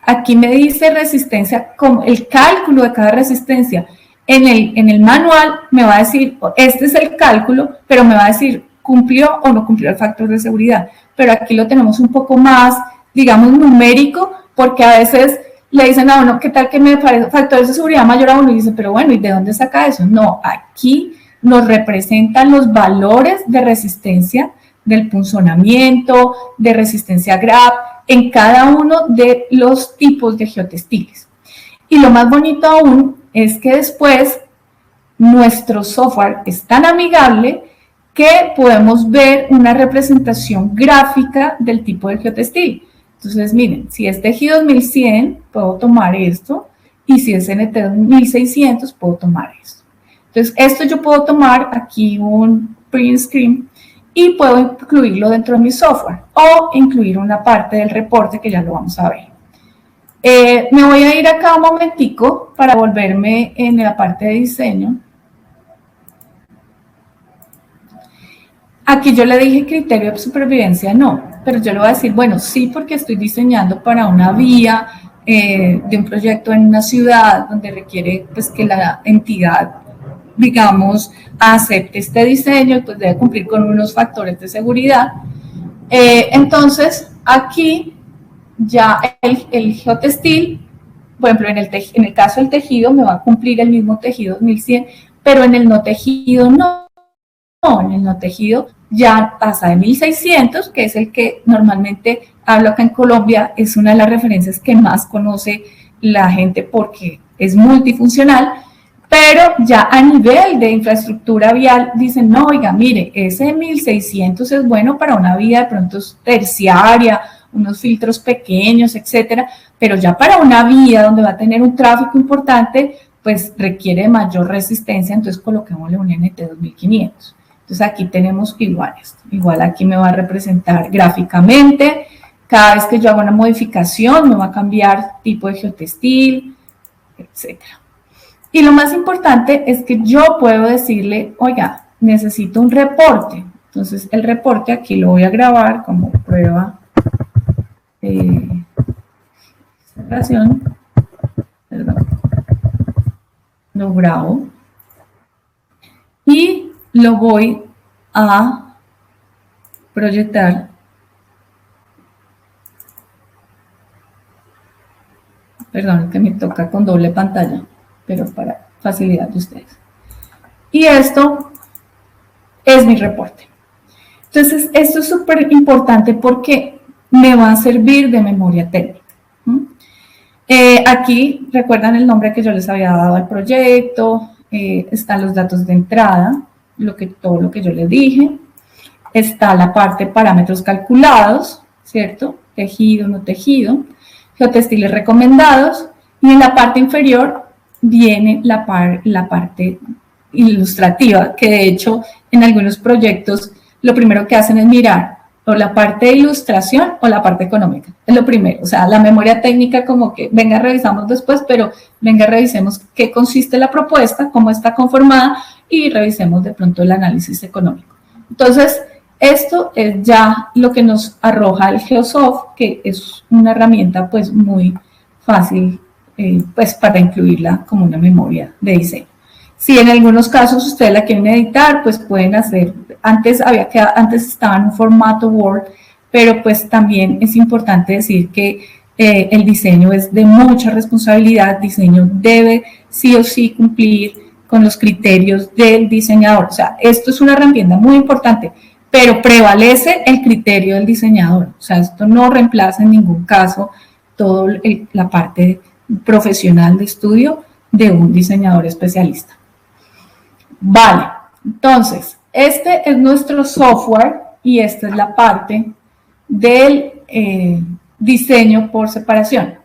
Aquí me dice resistencia, como el cálculo de cada resistencia. En el manual me va a decir, este es el cálculo, pero me va a decir, cumplió o no cumplió el factor de seguridad. Pero aquí lo tenemos un poco más, digamos, numérico, porque a veces le dicen a uno, ¿qué tal que me parece factores de seguridad mayor a uno? Y dice, pero bueno, ¿y de dónde saca eso? No, aquí nos representan los valores de resistencia, del punzonamiento, de resistencia GRAP, en cada uno de los tipos de geotextiles. Y lo más bonito aún es que después nuestro software es tan amigable que podemos ver una representación gráfica del tipo de geotextil. Entonces, miren, si es tejido 2100, puedo tomar esto, y si es NT 1600, puedo tomar esto. Entonces, esto yo puedo tomar aquí un print screen y puedo incluirlo dentro de mi software o incluir una parte del reporte que ya lo vamos a ver. Me voy a ir acá un momentico para volverme en la parte de diseño. Aquí yo le dije criterio de supervivencia, no, pero yo le voy a decir, bueno, sí, porque estoy diseñando para una vía de un proyecto en una ciudad donde requiere pues que la entidad, digamos, acepte este diseño, pues debe cumplir con unos factores de seguridad. Entonces, aquí ya el geotextil, por ejemplo, en el caso del tejido me va a cumplir el mismo tejido 2100, pero en el no tejido no. En el no tejido ya pasa de 1600, que es el que normalmente hablo acá en Colombia, es una de las referencias que más conoce la gente porque es multifuncional, pero ya a nivel de infraestructura vial dicen, no, oiga, mire, ese 1600 es bueno para una vía de pronto terciaria, unos filtros pequeños, etcétera, pero ya para una vía donde va a tener un tráfico importante, pues requiere mayor resistencia, entonces coloquémosle un NT 2500. Entonces aquí tenemos igual esto. Igual aquí me va a representar gráficamente. Cada vez que yo hago una modificación me va a cambiar tipo de geotextil, etc. Y lo más importante es que yo puedo decirle, oiga, necesito un reporte. Entonces el reporte aquí lo voy a grabar como prueba de observación. Perdón. Lo grabo. Y lo voy a proyectar. Perdón, que me toca con doble pantalla, pero para facilidad de ustedes. Y esto es mi reporte. Entonces, esto es súper importante porque me va a servir de memoria técnica. Aquí, recuerdan el nombre que yo les había dado al proyecto, están los datos de entrada, todo lo que yo les dije, está la parte parámetros calculados, ¿cierto? Tejido, no tejido, geotextiles recomendados, y en la parte inferior viene la parte ilustrativa, que de hecho en algunos proyectos lo primero que hacen es mirar o la parte de ilustración o la parte económica, es lo primero, o sea, la memoria técnica como que venga, revisamos después, pero venga, revisemos qué consiste la propuesta, cómo está conformada y revisemos de pronto el análisis económico. Entonces, esto es ya lo que nos arroja el GeoSoft, que es una herramienta pues muy fácil pues para incluirla como una memoria de diseño. Si en algunos casos ustedes la quieren editar, pues pueden hacer, antes estaba en un formato Word, pero pues también es importante decir que el diseño es de mucha responsabilidad, diseño debe sí o sí cumplir con los criterios del diseñador, o sea, esto es una herramienta muy importante, pero prevalece el criterio del diseñador, o sea, esto no reemplaza en ningún caso toda la parte profesional de estudio de un diseñador especialista. Vale, entonces, este es nuestro software y esta es la parte del diseño por separación.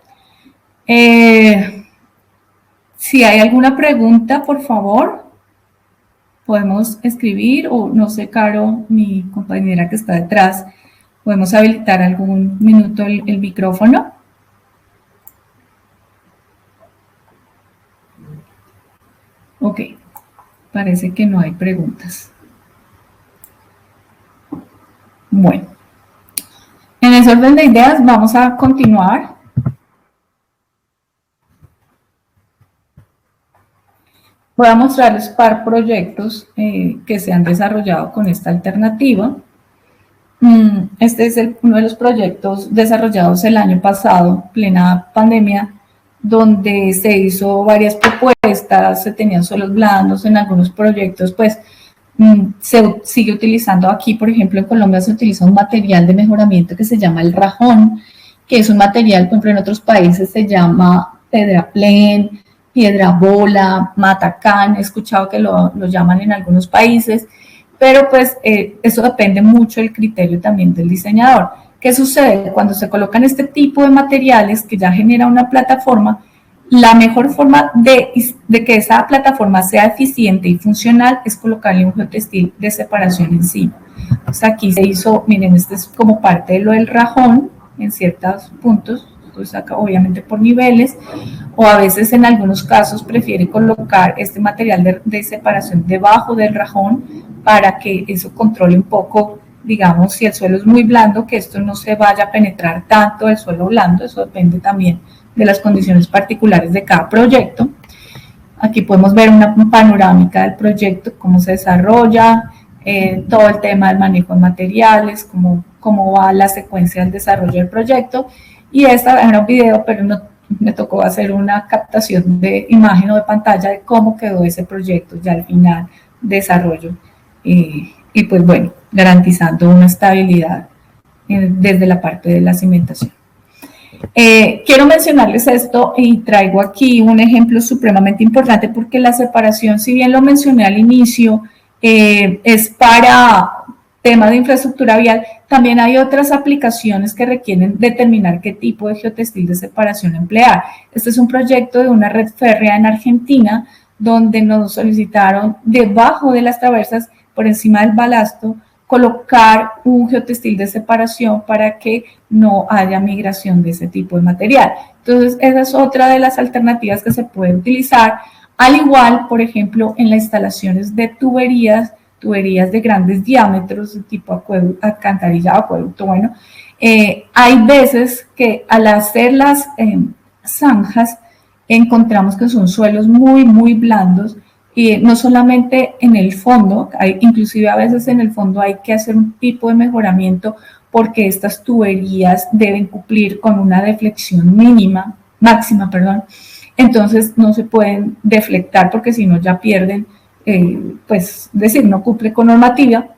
Si hay alguna pregunta, por favor, podemos escribir, o no sé, Caro, mi compañera que está detrás, podemos habilitar algún minuto el micrófono. Ok, parece que no hay preguntas. Bueno, en ese orden de ideas vamos a continuar. Voy a mostrarles un par de proyectos que se han desarrollado con esta alternativa. Este es uno de los proyectos desarrollados el año pasado, plena pandemia, donde se hizo varias propuestas, se tenían suelos blandos. En algunos proyectos, pues, se sigue utilizando aquí, por ejemplo, en Colombia se utiliza un material de mejoramiento que se llama el rajón, que es un material, por ejemplo, en otros países se llama pedraplén, piedra bola, matacán, he escuchado que lo llaman en algunos países, pero pues eso depende mucho del criterio también del diseñador. ¿Qué sucede? Cuando se colocan este tipo de materiales que ya genera una plataforma, la mejor forma de que esa plataforma sea eficiente y funcional es colocarle un geotextil de separación encima. Entonces aquí se hizo, miren, este es como parte de lo del rajón en ciertos puntos, pues acá obviamente por niveles, o a veces en algunos casos prefiere colocar este material de separación debajo del rajón para que eso controle un poco, digamos, si el suelo es muy blando, que esto no se vaya a penetrar tanto del suelo blando. Eso depende también de las condiciones particulares de cada proyecto. Aquí podemos ver una panorámica del proyecto, cómo se desarrolla, todo el tema del manejo de materiales, cómo va la secuencia del desarrollo del proyecto. Y esta era un video, pero no, me tocó hacer una captación de imagen o de pantalla de cómo quedó ese proyecto ya al final de desarrollo. Y pues bueno, garantizando una estabilidad desde la parte de la cimentación. Quiero mencionarles esto y traigo aquí un ejemplo supremamente importante porque la separación, si bien lo mencioné al inicio, es para tema de infraestructura vial, también hay otras aplicaciones que requieren determinar qué tipo de geotextil de separación emplear. Este es un proyecto de una red férrea en Argentina donde nos solicitaron debajo de las traversas, por encima del balasto, colocar un geotextil de separación para que no haya migración de ese tipo de material. Entonces, esa es otra de las alternativas que se puede utilizar, al igual, por ejemplo, en las instalaciones de tuberías de grandes diámetros, tipo alcantarillado, acueducto. Bueno, hay veces que al hacer las zanjas encontramos que son suelos muy, muy blandos, y no solamente en el fondo, inclusive a veces en el fondo hay que hacer un tipo de mejoramiento porque estas tuberías deben cumplir con una deflexión máxima, entonces no se pueden deflectar porque si no ya pierden, pues decir, no cumple con normativa.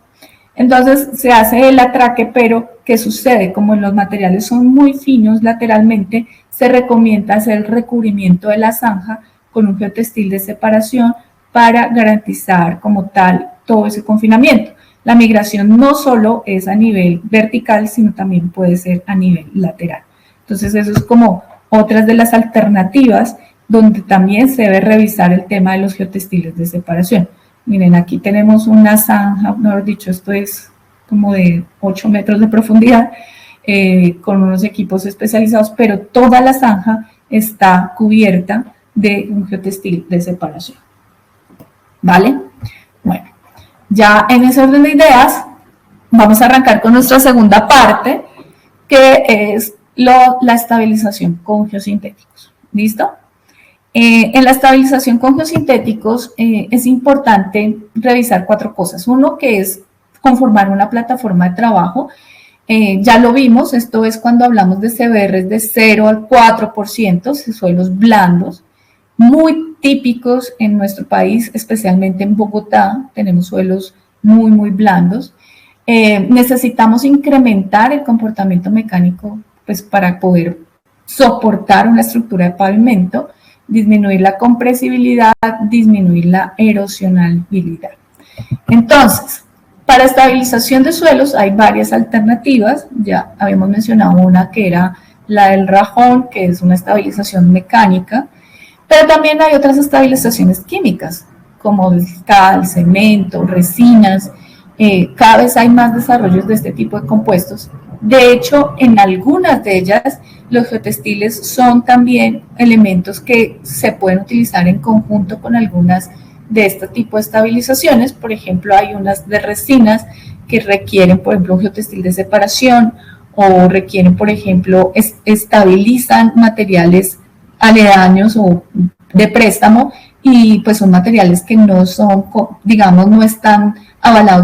Entonces se hace el atraque, pero ¿qué sucede? Como los materiales son muy finos lateralmente, se recomienda hacer el recubrimiento de la zanja con un geotextil de separación para garantizar como tal todo ese confinamiento. La migración no solo es a nivel vertical, sino también puede ser a nivel lateral. Entonces eso es como otras de las alternativas donde también se debe revisar el tema de los geotextiles de separación. Miren, aquí tenemos una zanja, mejor dicho, esto es como de 8 metros de profundidad, con unos equipos especializados, pero toda la zanja está cubierta de un geotextil de separación. ¿Vale? Bueno, ya en ese orden de ideas, vamos a arrancar con nuestra segunda parte, que es la estabilización con geosintéticos. ¿Listo? En la estabilización con geosintéticos es importante revisar 4 cosas. Uno, que es conformar una plataforma de trabajo. Ya lo vimos, esto es cuando hablamos de CBRs de 0 al 4%, suelos blandos, muy típicos en nuestro país, especialmente en Bogotá, tenemos suelos muy, muy blandos. Necesitamos incrementar el comportamiento mecánico pues, para poder soportar una estructura de pavimento, disminuir la compresibilidad, disminuir la erosionabilidad. Entonces, para estabilización de suelos hay varias alternativas. Ya habíamos mencionado una que era la del rajón, que es una estabilización mecánica, pero también hay otras estabilizaciones químicas, como el cal, cemento, resinas. Cada vez hay más desarrollos de este tipo de compuestos. De hecho, en algunas de ellas, los geotextiles son también elementos que se pueden utilizar en conjunto con algunas de este tipo de estabilizaciones. Por ejemplo, hay unas de resinas que requieren, por ejemplo, un geotextil de separación, o requieren, por ejemplo, estabilizan materiales aledaños o de préstamo, y pues son materiales que no son, digamos, no están avalados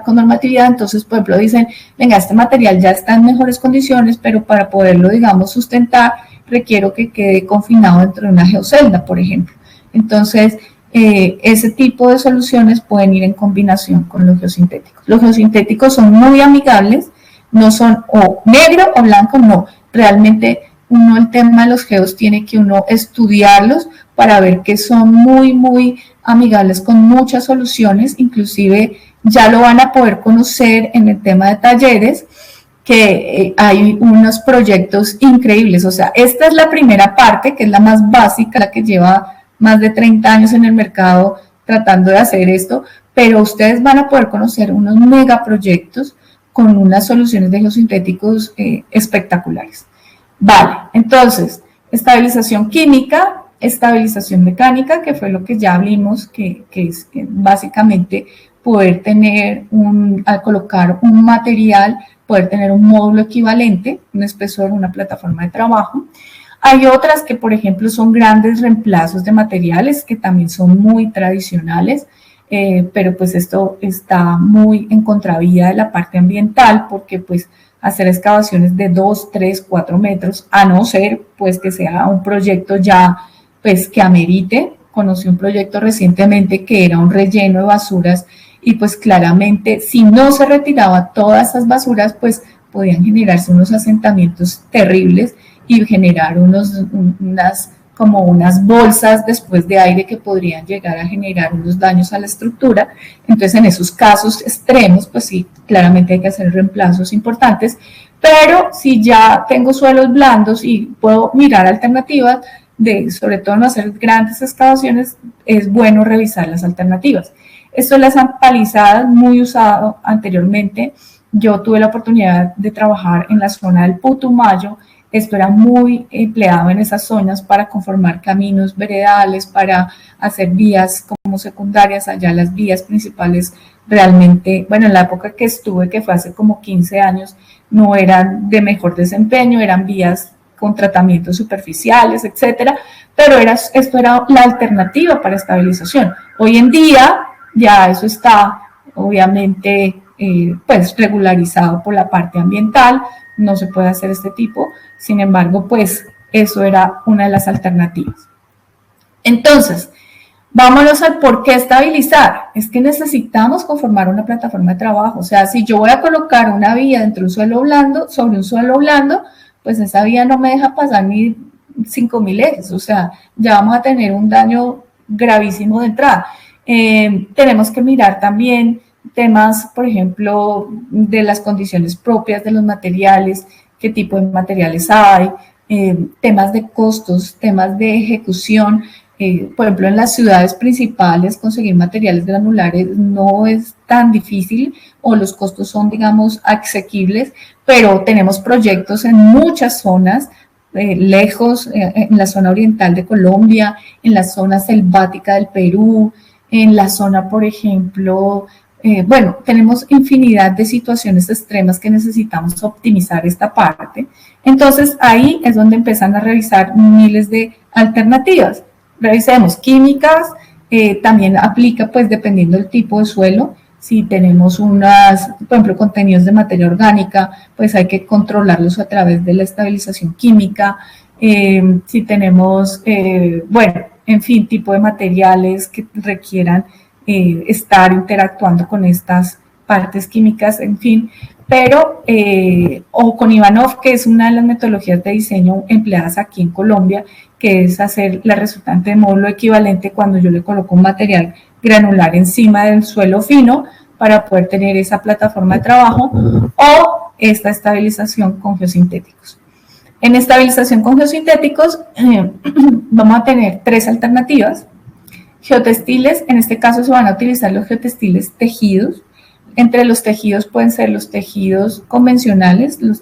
con normatividad. Entonces, por ejemplo, dicen, venga, este material ya está en mejores condiciones, pero para poderlo, digamos, sustentar, requiero que quede confinado dentro de una geocelda, por ejemplo. Entonces, ese tipo de soluciones pueden ir en combinación con los geosintéticos. Los geosintéticos son muy amigables, no son o negro o blanco, no. Realmente uno, el tema de los geos, tiene que uno estudiarlos para ver que son muy, muy amigables con muchas soluciones. Inclusive ya lo van a poder conocer en el tema de talleres, que hay unos proyectos increíbles. O sea, esta es la primera parte, que es la más básica, la que lleva más de 30 años en el mercado tratando de hacer esto, pero ustedes van a poder conocer unos megaproyectos con unas soluciones de geosintéticos espectaculares. Vale, entonces, estabilización química, estabilización mecánica, que fue lo que ya vimos, que es básicamente poder tener al colocar un material, poder tener un módulo equivalente, un espesor, una plataforma de trabajo. Hay otras que, por ejemplo, son grandes reemplazos de materiales, que también son muy tradicionales, pero pues esto está muy en contravía de la parte ambiental, porque pues hacer excavaciones de 2, 3, 4 metros, a no ser pues que sea un proyecto ya pues que amerite. Conocí un proyecto recientemente que era un relleno de basuras, y pues claramente si no se retiraba todas esas basuras, pues podían generarse unos asentamientos terribles y generar como unas bolsas después de aire que podrían llegar a generar unos daños a la estructura. Entonces, en esos casos extremos, pues sí, claramente hay que hacer reemplazos importantes, pero si ya tengo suelos blandos y puedo mirar alternativas, sobre todo no hacer grandes excavaciones, es bueno revisar las alternativas. Esto es la zampalizada, muy usado anteriormente. Yo tuve la oportunidad de trabajar en la zona del Putumayo. Esto era muy empleado en esas zonas para conformar caminos veredales, para hacer vías como secundarias. Allá las vías principales realmente, bueno, en la época que estuve, que fue hace como 15 años, no eran de mejor desempeño, eran vías con tratamientos superficiales, etcétera, pero esto era la alternativa para estabilización. Hoy en día ya eso está obviamente pues regularizado por la parte ambiental, no se puede hacer este tipo. Sin embargo, pues eso era una de las alternativas. Entonces, vámonos al por qué estabilizar. Es que necesitamos conformar una plataforma de trabajo. O sea, si yo voy a colocar una vía dentro de un suelo blando, sobre un suelo blando, pues esa vía no me deja pasar ni 5.000 ejes. O sea, ya vamos a tener un daño gravísimo de entrada. Tenemos que mirar también temas, por ejemplo, de las condiciones propias de los materiales, qué tipo de materiales hay, temas de costos, temas de ejecución. Por ejemplo, en las ciudades principales conseguir materiales granulares no es tan difícil, o los costos son, digamos, asequibles, pero tenemos proyectos en muchas zonas, lejos, en la zona oriental de Colombia, en la zona selvática del Perú, en la zona, por ejemplo, bueno, tenemos infinidad de situaciones extremas que necesitamos optimizar esta parte. Entonces, ahí es donde empiezan a revisar miles de alternativas. Revisemos químicas, también aplica, pues, dependiendo del tipo de suelo. Si tenemos por ejemplo, contenidos de materia orgánica, pues hay que controlarlos a través de la estabilización química. Si tenemos, bueno, en fin, tipo de materiales que requieran estar interactuando con estas partes químicas, en fin. pero, o con Ivanov, que es una de las metodologías de diseño empleadas aquí en Colombia, que es hacer la resultante de módulo equivalente cuando yo le coloco un material granular encima del suelo fino para poder tener esa plataforma de trabajo, o esta estabilización con geosintéticos. En estabilización con geosintéticos vamos a tener 3 alternativas. Geotextiles, en este caso se van a utilizar los geotextiles tejidos. Entre los tejidos pueden ser los tejidos convencionales, los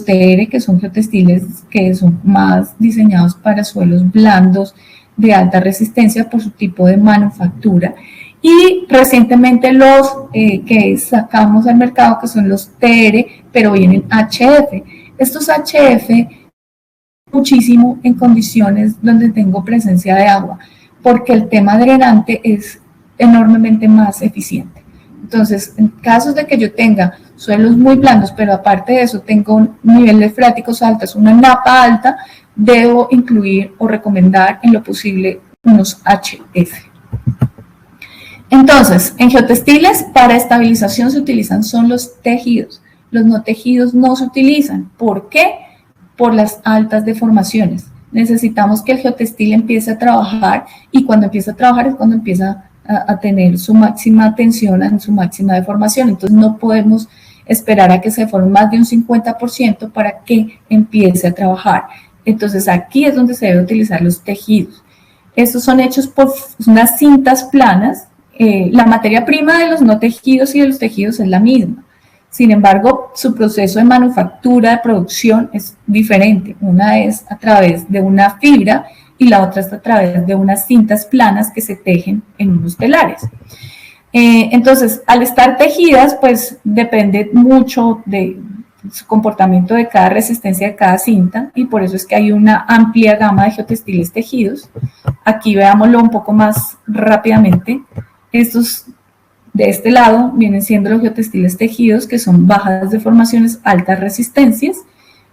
TR, que son geotextiles que son más diseñados para suelos blandos de alta resistencia por su tipo de manufactura. Y recientemente los que sacamos al mercado, que son los TR, pero vienen HF. Estos HF muchísimo en condiciones donde tengo presencia de agua, porque el tema drenante es enormemente más eficiente. Entonces, en casos de que yo tenga suelos muy blandos, pero aparte de eso tengo niveles freáticos altos, una napa alta, debo incluir o recomendar en lo posible unos HF. Entonces, en geotextiles, para estabilización se utilizan son los tejidos. Los no tejidos no se utilizan. ¿Por qué? Por las altas deformaciones. Necesitamos que el geotextil empiece a trabajar, y cuando empieza a trabajar es cuando empieza a tener su máxima tensión, en su máxima deformación. Entonces no podemos esperar a que se deforme más de un 50% para que empiece a trabajar. Entonces aquí es donde se debe utilizar los tejidos. Estos son hechos por unas cintas planas. La materia prima de los no tejidos y de los tejidos es la misma. Sin embargo, su proceso de manufactura, de producción es diferente. Una es a través de una fibra y la otra es a través de unas cintas planas que se tejen en unos telares. Entonces, al estar tejidas, pues depende mucho de su comportamiento de cada resistencia de cada cinta, y por eso es que hay una amplia gama de geotextiles tejidos. Aquí veámoslo un poco más rápidamente. Estos de este lado vienen siendo los geotextiles tejidos, que son bajas deformaciones, altas resistencias,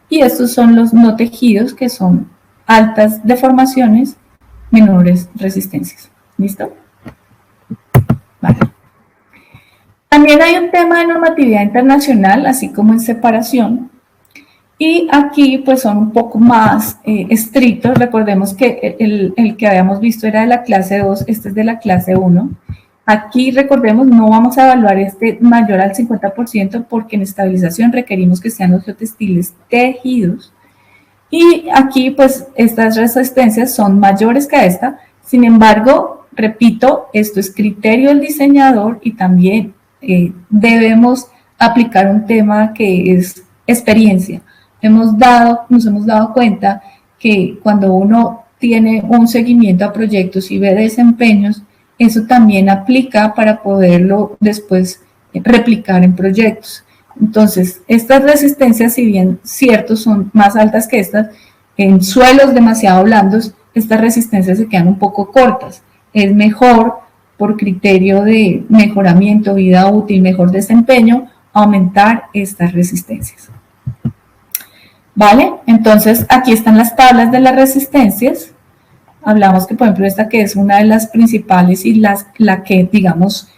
y estos son los no tejidos, que son altas deformaciones, menores resistencias. ¿Listo? Vale. También hay un tema de normatividad internacional, así como en separación, y aquí pues son un poco más estrictos. Recordemos que el que habíamos visto era de la clase 2, este es de la clase 1. Aquí, recordemos, no vamos a evaluar este mayor al 50% porque en estabilización requerimos que sean los geotextiles tejidos. Y aquí, pues, estas resistencias son mayores que esta. Sin embargo, repito, esto es criterio del diseñador, y también debemos aplicar un tema que es experiencia. Nos hemos dado cuenta que cuando uno tiene un seguimiento a proyectos y ve desempeños, eso también aplica para poderlo después replicar en proyectos. Entonces, estas resistencias, si bien ciertos son más altas que estas, en suelos demasiado blandos, estas resistencias se quedan un poco cortas. Es mejor, por criterio de mejoramiento, vida útil, mejor desempeño, aumentar estas resistencias. ¿Vale? Entonces, aquí están las tablas de las resistencias. Hablamos que, por ejemplo, esta que es una de las principales y la que, digamos,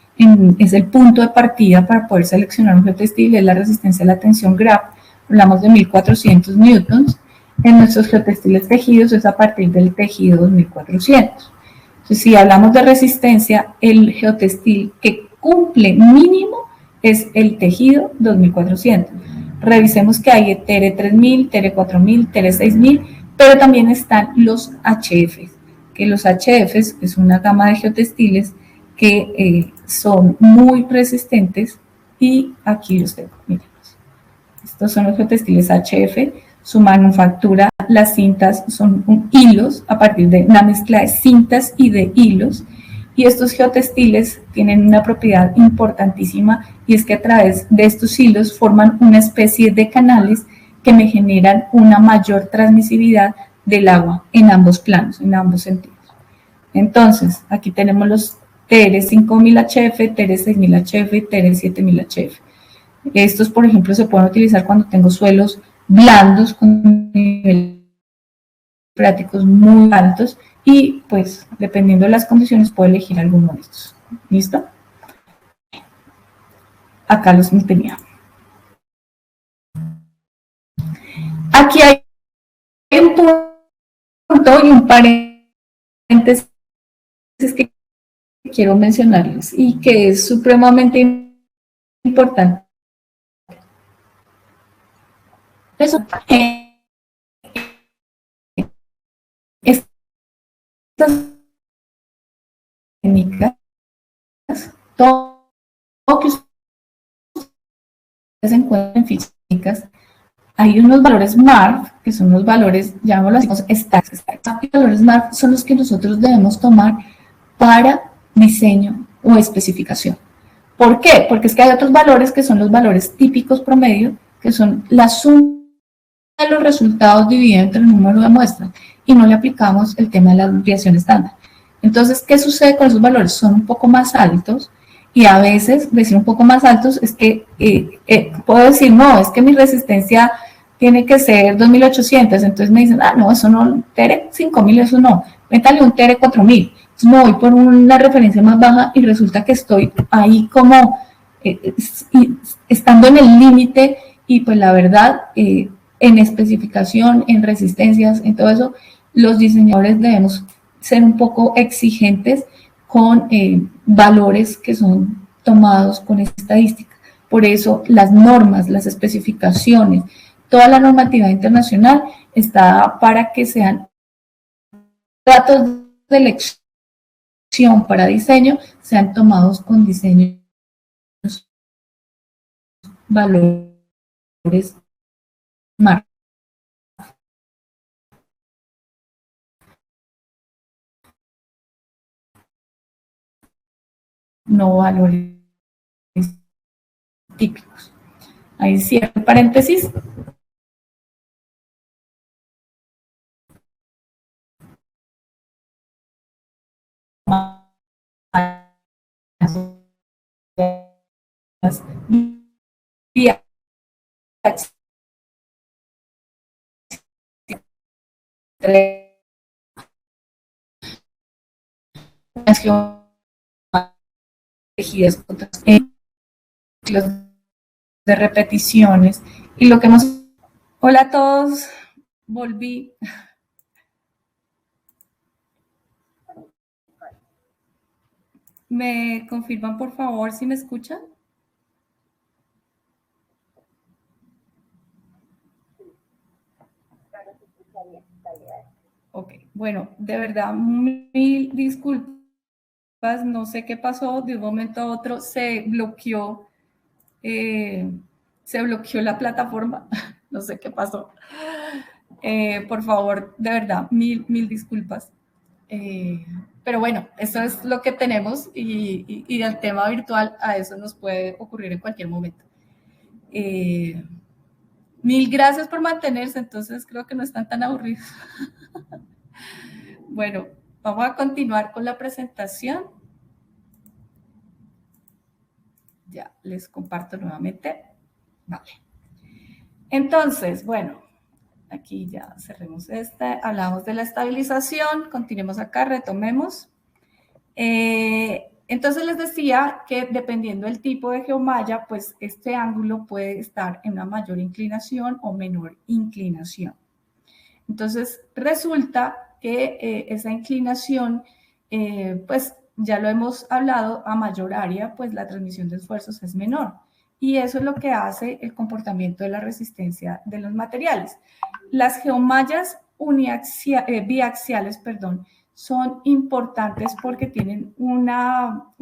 es el punto de partida para poder seleccionar un geotextil, es la resistencia a la tensión GRAP. Hablamos de 1400 newtons. En nuestros geotextiles tejidos es a partir del tejido 2400. Entonces, si hablamos de resistencia, el geotextil que cumple mínimo es el tejido 2400. Revisemos que hay TR 3000, TR 4000, TR 6000, pero también están los HFs, que los HFs es una gama de geotextiles que son muy resistentes, y aquí los tengo, miren. Estos son los geotextiles HF, su manufactura, las cintas son hilos, a partir de una mezcla de cintas y de hilos, y estos geotextiles tienen una propiedad importantísima, y es que a través de estos hilos forman una especie de canales que me generan una mayor transmisibilidad del agua en ambos planos, en ambos sentidos. Entonces, aquí tenemos los TR 5000 HF, TR 6000 HF, TR 7000 HF. Estos, por ejemplo, se pueden utilizar cuando tengo suelos blandos con niveles freáticos muy altos, y pues dependiendo de las condiciones puedo elegir alguno de estos. ¿Listo? Acá los tenía. paréntesis que quiero mencionarles y que es supremamente importante. Eso, estas técnicas, todo que se encuentran en físicas, hay unos valores MARF, que son los valores, llamémoslo así, estáticos. Los valores MARF son los que nosotros debemos tomar para diseño o especificación. ¿Por qué? Porque es que hay otros valores que son los valores típicos promedio, que son la suma de los resultados dividido entre el número de muestras, y no le aplicamos el tema de la desviación estándar. Entonces, ¿qué sucede con esos valores? Son un poco más altos, y a veces decir un poco más altos es que puedo decir, no, es que mi resistencia tiene que ser 2800, entonces me dicen, no, eso no, TERE 5000, eso no, métale un TERE 4000. Entonces me voy por una referencia más baja y resulta que estoy ahí como estando en el límite, y pues la verdad, en especificación, en resistencias, en todo eso, los diseñadores debemos ser un poco exigentes con valores que son tomados con estadística. Por eso las normas, las especificaciones, toda la normativa internacional está para que sean datos de elección para diseño, sean tomados con diseños, valores, marcos. No valores típicos. Ahí cierro paréntesis. De repeticiones y lo que hemos... Hola a todos, volví. ¿Me confirman por favor si me escuchan? Ok, bueno, de verdad, mil disculpas, no sé qué pasó, de un momento a otro se bloqueó la plataforma, no sé qué pasó. Por favor, de verdad, mil disculpas. Pero bueno, eso es lo que tenemos, y el tema virtual a eso nos puede ocurrir en cualquier momento. Mil gracias por mantenerse, entonces creo que no están tan aburridos. Bueno, vamos a continuar con la presentación. Ya les comparto nuevamente. Vale. Entonces, bueno, aquí ya cerremos esta. Hablamos de la estabilización. Continuemos acá, retomemos. Entonces les decía que dependiendo del tipo de geomalla, pues este ángulo puede estar en una mayor inclinación o menor inclinación. Entonces resulta que esa inclinación, pues ya lo hemos hablado, a mayor área, pues la transmisión de esfuerzos es menor. Y eso es lo que hace el comportamiento de la resistencia de los materiales. Las geomallas biaxiales, son importantes porque tienen una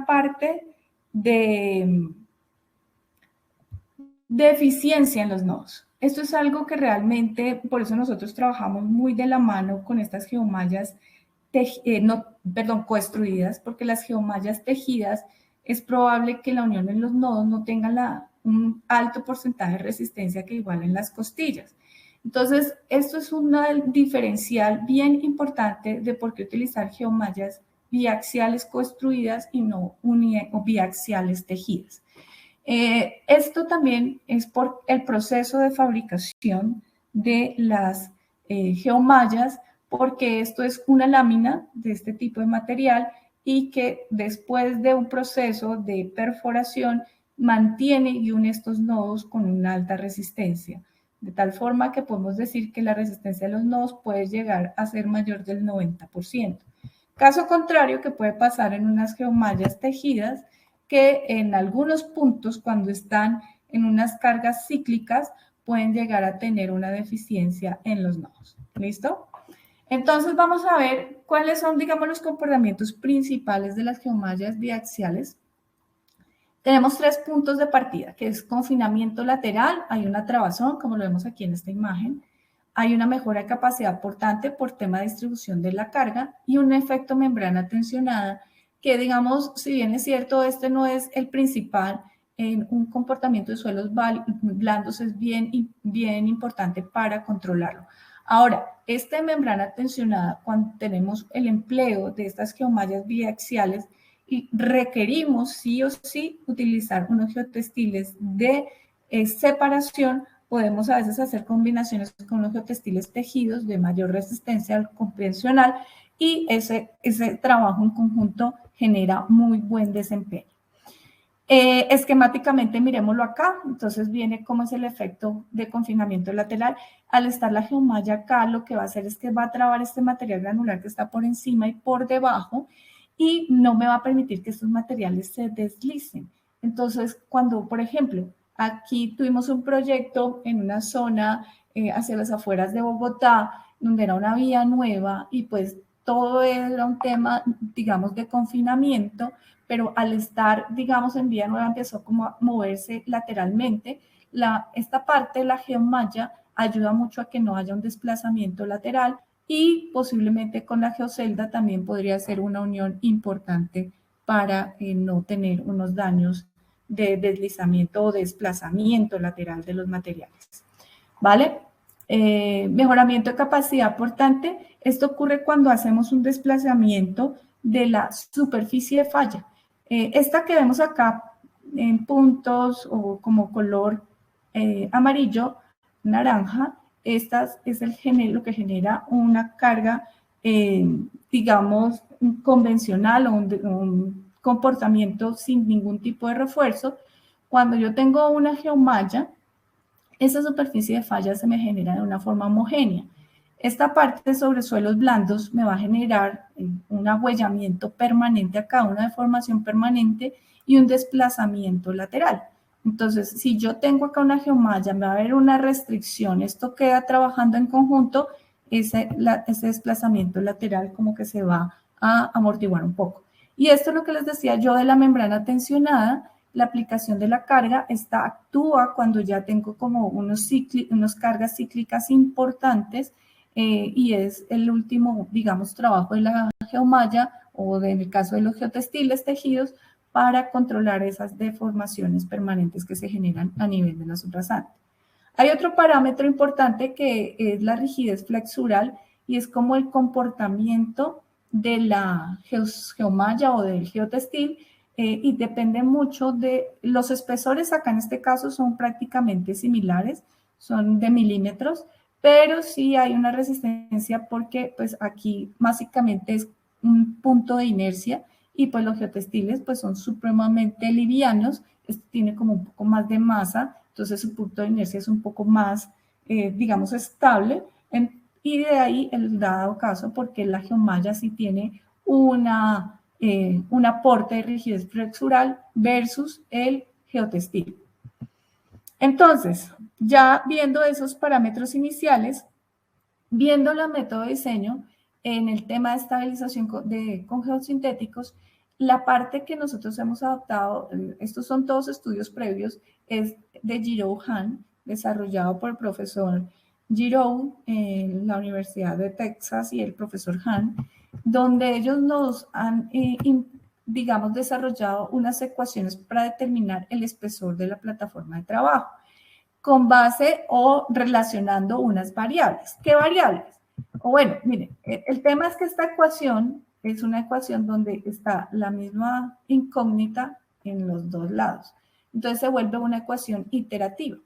parte de eficiencia en los nodos. Esto es algo que realmente, por eso nosotros trabajamos muy de la mano con estas geomallas costruidas, porque las geomallas tejidas es probable que la unión en los nodos no tenga un alto porcentaje de resistencia que igual en las costillas. Entonces, esto es un diferencial bien importante de por qué utilizar geomallas biaxiales construidas y no biaxiales tejidas. Esto también es por el proceso de fabricación de las geomallas, porque esto es una lámina de este tipo de material y que después de un proceso de perforación mantiene y une estos nodos con una alta resistencia. de tal forma que podemos decir que la resistencia de los nodos puede llegar a ser mayor del 90%. Caso contrario, que puede pasar en unas geomallas tejidas que en algunos puntos, cuando están en unas cargas cíclicas, pueden llegar a tener una deficiencia en los nodos. ¿Listo? Entonces vamos a ver cuáles son, digamos, los comportamientos principales de las geomallas biaxiales. Tenemos 3 puntos de partida, que es confinamiento lateral, hay una trabazón, como lo vemos aquí en esta imagen, hay una mejora de capacidad portante por tema de distribución de la carga y un efecto membrana tensionada, que digamos, si bien es cierto, este no es el principal, en un comportamiento de suelos blandos es bien importante para controlarlo. Ahora, esta membrana tensionada, cuando tenemos el empleo de estas geomallas biaxiales, y requerimos sí o sí utilizar unos geotextiles de separación, podemos a veces hacer combinaciones con los geotextiles tejidos de mayor resistencia al convencional y ese trabajo en conjunto genera muy buen desempeño. Esquemáticamente miremoslo acá, entonces viene cómo es el efecto de confinamiento lateral. Al estar la geomalla acá, lo que va a hacer es que va a trabar este material granular que está por encima y por debajo y no me va a permitir que estos materiales se deslicen. Entonces, cuando, por ejemplo, aquí tuvimos un proyecto en una zona hacia las afueras de Bogotá, donde era una vía nueva y pues todo era un tema, digamos, de confinamiento, pero al estar, digamos, en vía nueva empezó como a moverse lateralmente. Esta parte de la geomalla ayuda mucho a que no haya un desplazamiento lateral y posiblemente con la geocelda también podría ser una unión importante para no tener unos daños de deslizamiento o desplazamiento lateral de los materiales. ¿Vale? Mejoramiento de capacidad portante. Esto ocurre cuando hacemos un desplazamiento de la superficie de falla. Esta que vemos acá en puntos o como color amarillo, naranja, esta es lo que genera una carga, digamos, convencional o un comportamiento sin ningún tipo de refuerzo. Cuando yo tengo una geomalla, esa superficie de falla se me genera de una forma homogénea. Esta parte sobre suelos blandos me va a generar un agüellamiento permanente acá, una deformación permanente y un desplazamiento lateral. Entonces, si yo tengo acá una geomalla, me va a haber una restricción, esto queda trabajando en conjunto, ese desplazamiento lateral como que se va a amortiguar un poco. Y esto es lo que les decía yo de la membrana tensionada. La aplicación de la carga, esta actúa cuando ya tengo como unos cargas cíclicas importantes y es el último, digamos, trabajo de la geomalla o en el caso de los geotextiles tejidos para controlar esas deformaciones permanentes que se generan a nivel de la subrasante. Hay otro parámetro importante que es la rigidez flexural y es como el comportamiento de la geomalla o del geotextil y depende mucho de los espesores. Acá en este caso son prácticamente similares, son de milímetros, pero sí hay una resistencia porque pues aquí básicamente es un punto de inercia y pues los geotextiles pues son supremamente livianos, este tiene como un poco más de masa, entonces su punto de inercia es un poco más, digamos, estable, y de ahí el dado caso porque la geomalla sí tiene un aporte de rigidez flexural versus el geotextil. Entonces, ya viendo esos parámetros iniciales, viendo el método de diseño, en el tema de estabilización con geosintéticos, la parte que nosotros hemos adoptado, estos son todos estudios previos, es de Giraud Han, desarrollado por el profesor Giraud en la Universidad de Texas y el profesor Han, donde ellos nos han, digamos, desarrollado unas ecuaciones para determinar el espesor de la plataforma de trabajo con base o relacionando unas variables. ¿Qué variables? O bueno, miren, el tema es que esta ecuación es una ecuación donde está la misma incógnita en los dos lados. Entonces se vuelve una ecuación iterativa.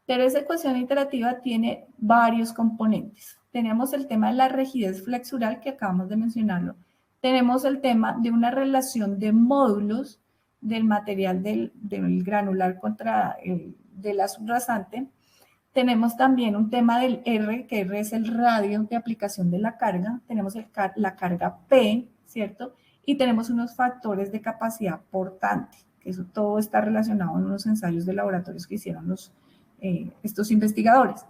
Pero esa ecuación iterativa tiene varios componentes. Tenemos el tema de la rigidez flexural que acabamos de mencionarlo. Tenemos el tema de una relación de módulos del material del granular contra de la subrasante. Tenemos también un tema del R, que R es el radio de aplicación de la carga. Tenemos la carga P, ¿cierto? Y tenemos unos factores de capacidad portante, que eso todo está relacionado en unos ensayos de laboratorios que hicieron estos investigadores.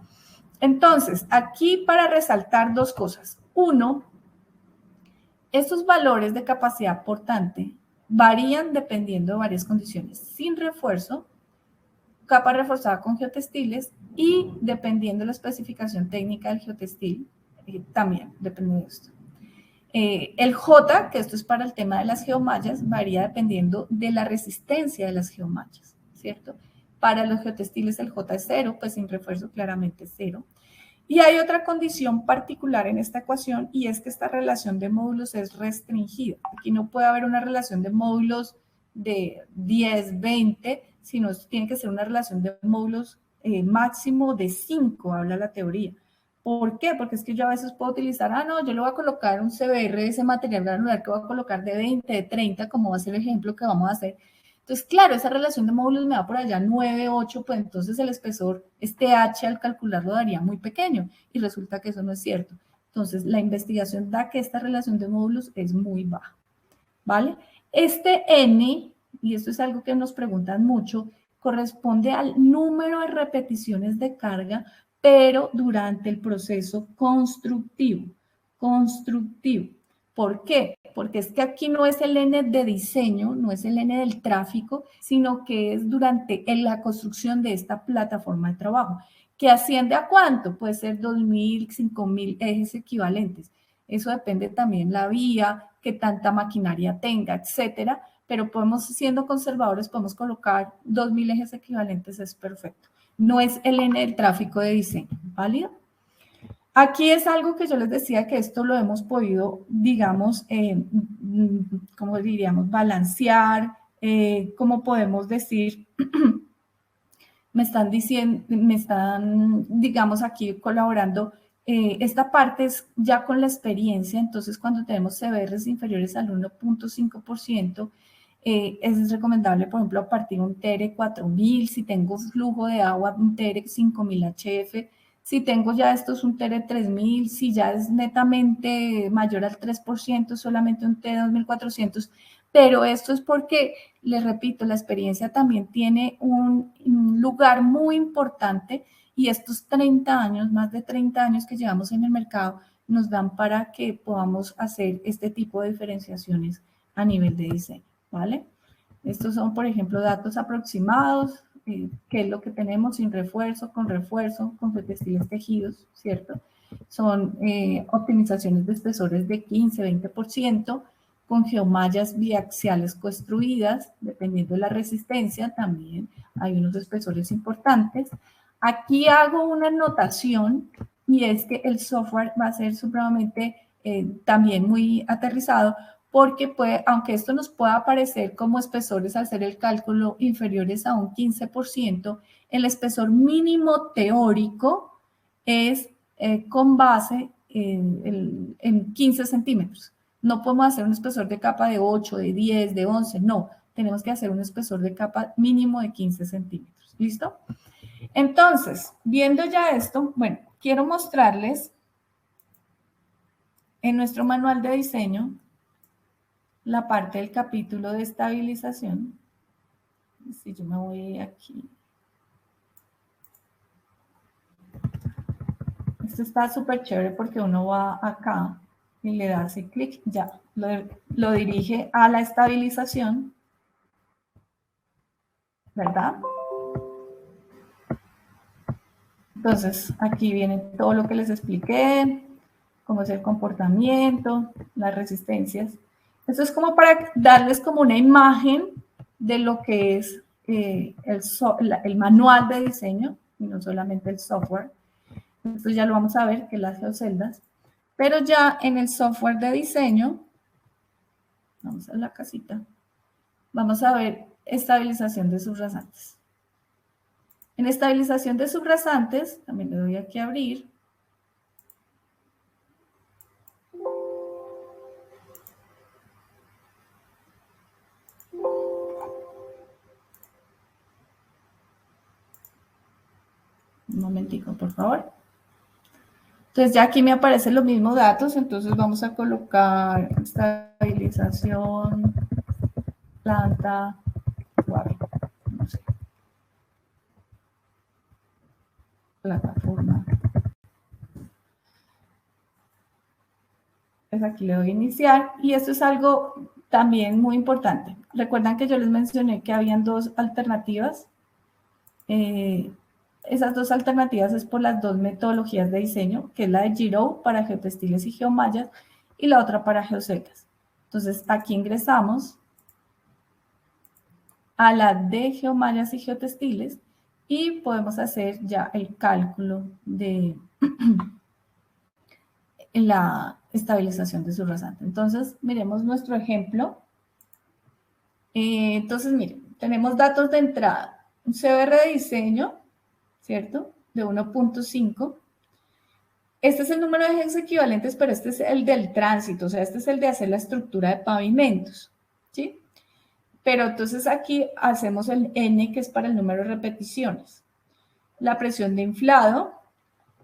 Entonces, aquí para resaltar dos cosas. Uno, estos valores de capacidad portante varían dependiendo de varias condiciones. Sin refuerzo, capa reforzada con geotextiles y dependiendo de la especificación técnica del geotextil, también depende de esto. El J, que esto es para el tema de las geomallas, varía dependiendo de la resistencia de las geomallas, ¿cierto? Para los geotextiles el J es 0, pues sin refuerzo claramente es 0. Y hay otra condición particular en esta ecuación y es que esta relación de módulos es restringida. Aquí no puede haber una relación de módulos de 10, 20, sino tiene que ser una relación de módulos máximo de 5, habla la teoría. ¿Por qué? Porque es que yo a veces puedo utilizar, no, yo le voy a colocar un CBR de ese material granular que voy a colocar de 20, de 30, como va a ser el ejemplo que vamos a hacer. Entonces, claro, esa relación de módulos me da por allá 9, 8, pues entonces el espesor, este H al calcularlo daría muy pequeño y resulta que eso no es cierto. Entonces, la investigación da que esta relación de módulos es muy baja, ¿vale? Este N, y esto es algo que nos preguntan mucho, corresponde al número de repeticiones de carga, pero durante el proceso constructivo. Constructivo. ¿Por qué? Porque es que aquí no es el N de diseño, no es el N del tráfico, sino que es durante la construcción de esta plataforma de trabajo. ¿Que asciende a cuánto? Puede ser 2.000, 5.000 ejes equivalentes. Eso depende también la vía, qué tanta maquinaria tenga, etcétera. Pero podemos, siendo conservadores, podemos colocar 2.000 ejes equivalentes, es perfecto. No es el N del tráfico de diseño, ¿válido? Aquí es algo que yo les decía que esto lo hemos podido, digamos, ¿cómo diríamos? Balancear, ¿cómo podemos decir? me están, digamos, aquí colaborando. Esta parte es ya con la experiencia, entonces cuando tenemos CBRs inferiores al 1.5%, es recomendable, por ejemplo, a partir de un TR 4000, si tengo flujo de agua, un TR 5000 HF, si tengo ya estos un TR 3000, si ya es netamente mayor al 3%, solamente un TR 2400, pero esto es porque, les repito, la experiencia también tiene un lugar muy importante y estos 30 años, más de 30 años que llevamos en el mercado, nos dan para que podamos hacer este tipo de diferenciaciones a nivel de diseño, ¿vale? Estos son, por ejemplo, datos aproximados, qué es lo que tenemos sin refuerzo, con textiles tejidos, ¿cierto? Son optimizaciones de espesores de 15, 20%, con geomallas biaxiales construidas, dependiendo de la resistencia, también hay unos espesores importantes. Aquí hago una anotación y es que el software va a ser supremamente también muy aterrizado porque puede, aunque esto nos pueda parecer como espesores al hacer el cálculo inferiores a un 15%, el espesor mínimo teórico es con base en 15 centímetros. No podemos hacer un espesor de capa de 8, de 10, de 11, no. Tenemos que hacer un espesor de capa mínimo de 15 centímetros. ¿Listo? Entonces, viendo ya esto, bueno, quiero mostrarles en nuestro manual de diseño la parte del capítulo de estabilización. Si yo me voy aquí. Esto está súper chévere porque uno va acá y le da así clic, ya, lo dirige a la estabilización, ¿verdad? Entonces, aquí viene todo lo que les expliqué, cómo es el comportamiento, las resistencias. Esto es como para darles como una imagen de lo que es el manual de diseño, y no solamente el software. Esto ya lo vamos a ver, que es las geoceldas. Pero ya en el software de diseño, vamos a la casita, vamos a ver estabilización de subrasantes. En estabilización de subrasantes, también le doy aquí a abrir. Un momentico, por favor. Entonces ya aquí me aparecen los mismos datos, entonces vamos a colocar estabilización, planta, suave, no sé, plataforma. Pues aquí le doy a iniciar y esto es algo también muy importante. Recuerdan que yo les mencioné que habían dos alternativas. Esas dos alternativas es por las dos metodologías de diseño, que es la de Giro para geotextiles y geomallas y la otra para geoceldas. Entonces aquí ingresamos a la de geomallas y geotextiles y podemos hacer ya el cálculo de la estabilización de su rasante. Entonces, miremos nuestro ejemplo. Entonces, miren, tenemos datos de entrada, un CBR de diseño, ¿cierto? De 1.5. Este es el número de ejes equivalentes, pero este es el del tránsito, o sea, este es el de hacer la estructura de pavimentos, ¿sí? Pero entonces aquí hacemos el N, que es para el número de repeticiones. La presión de inflado,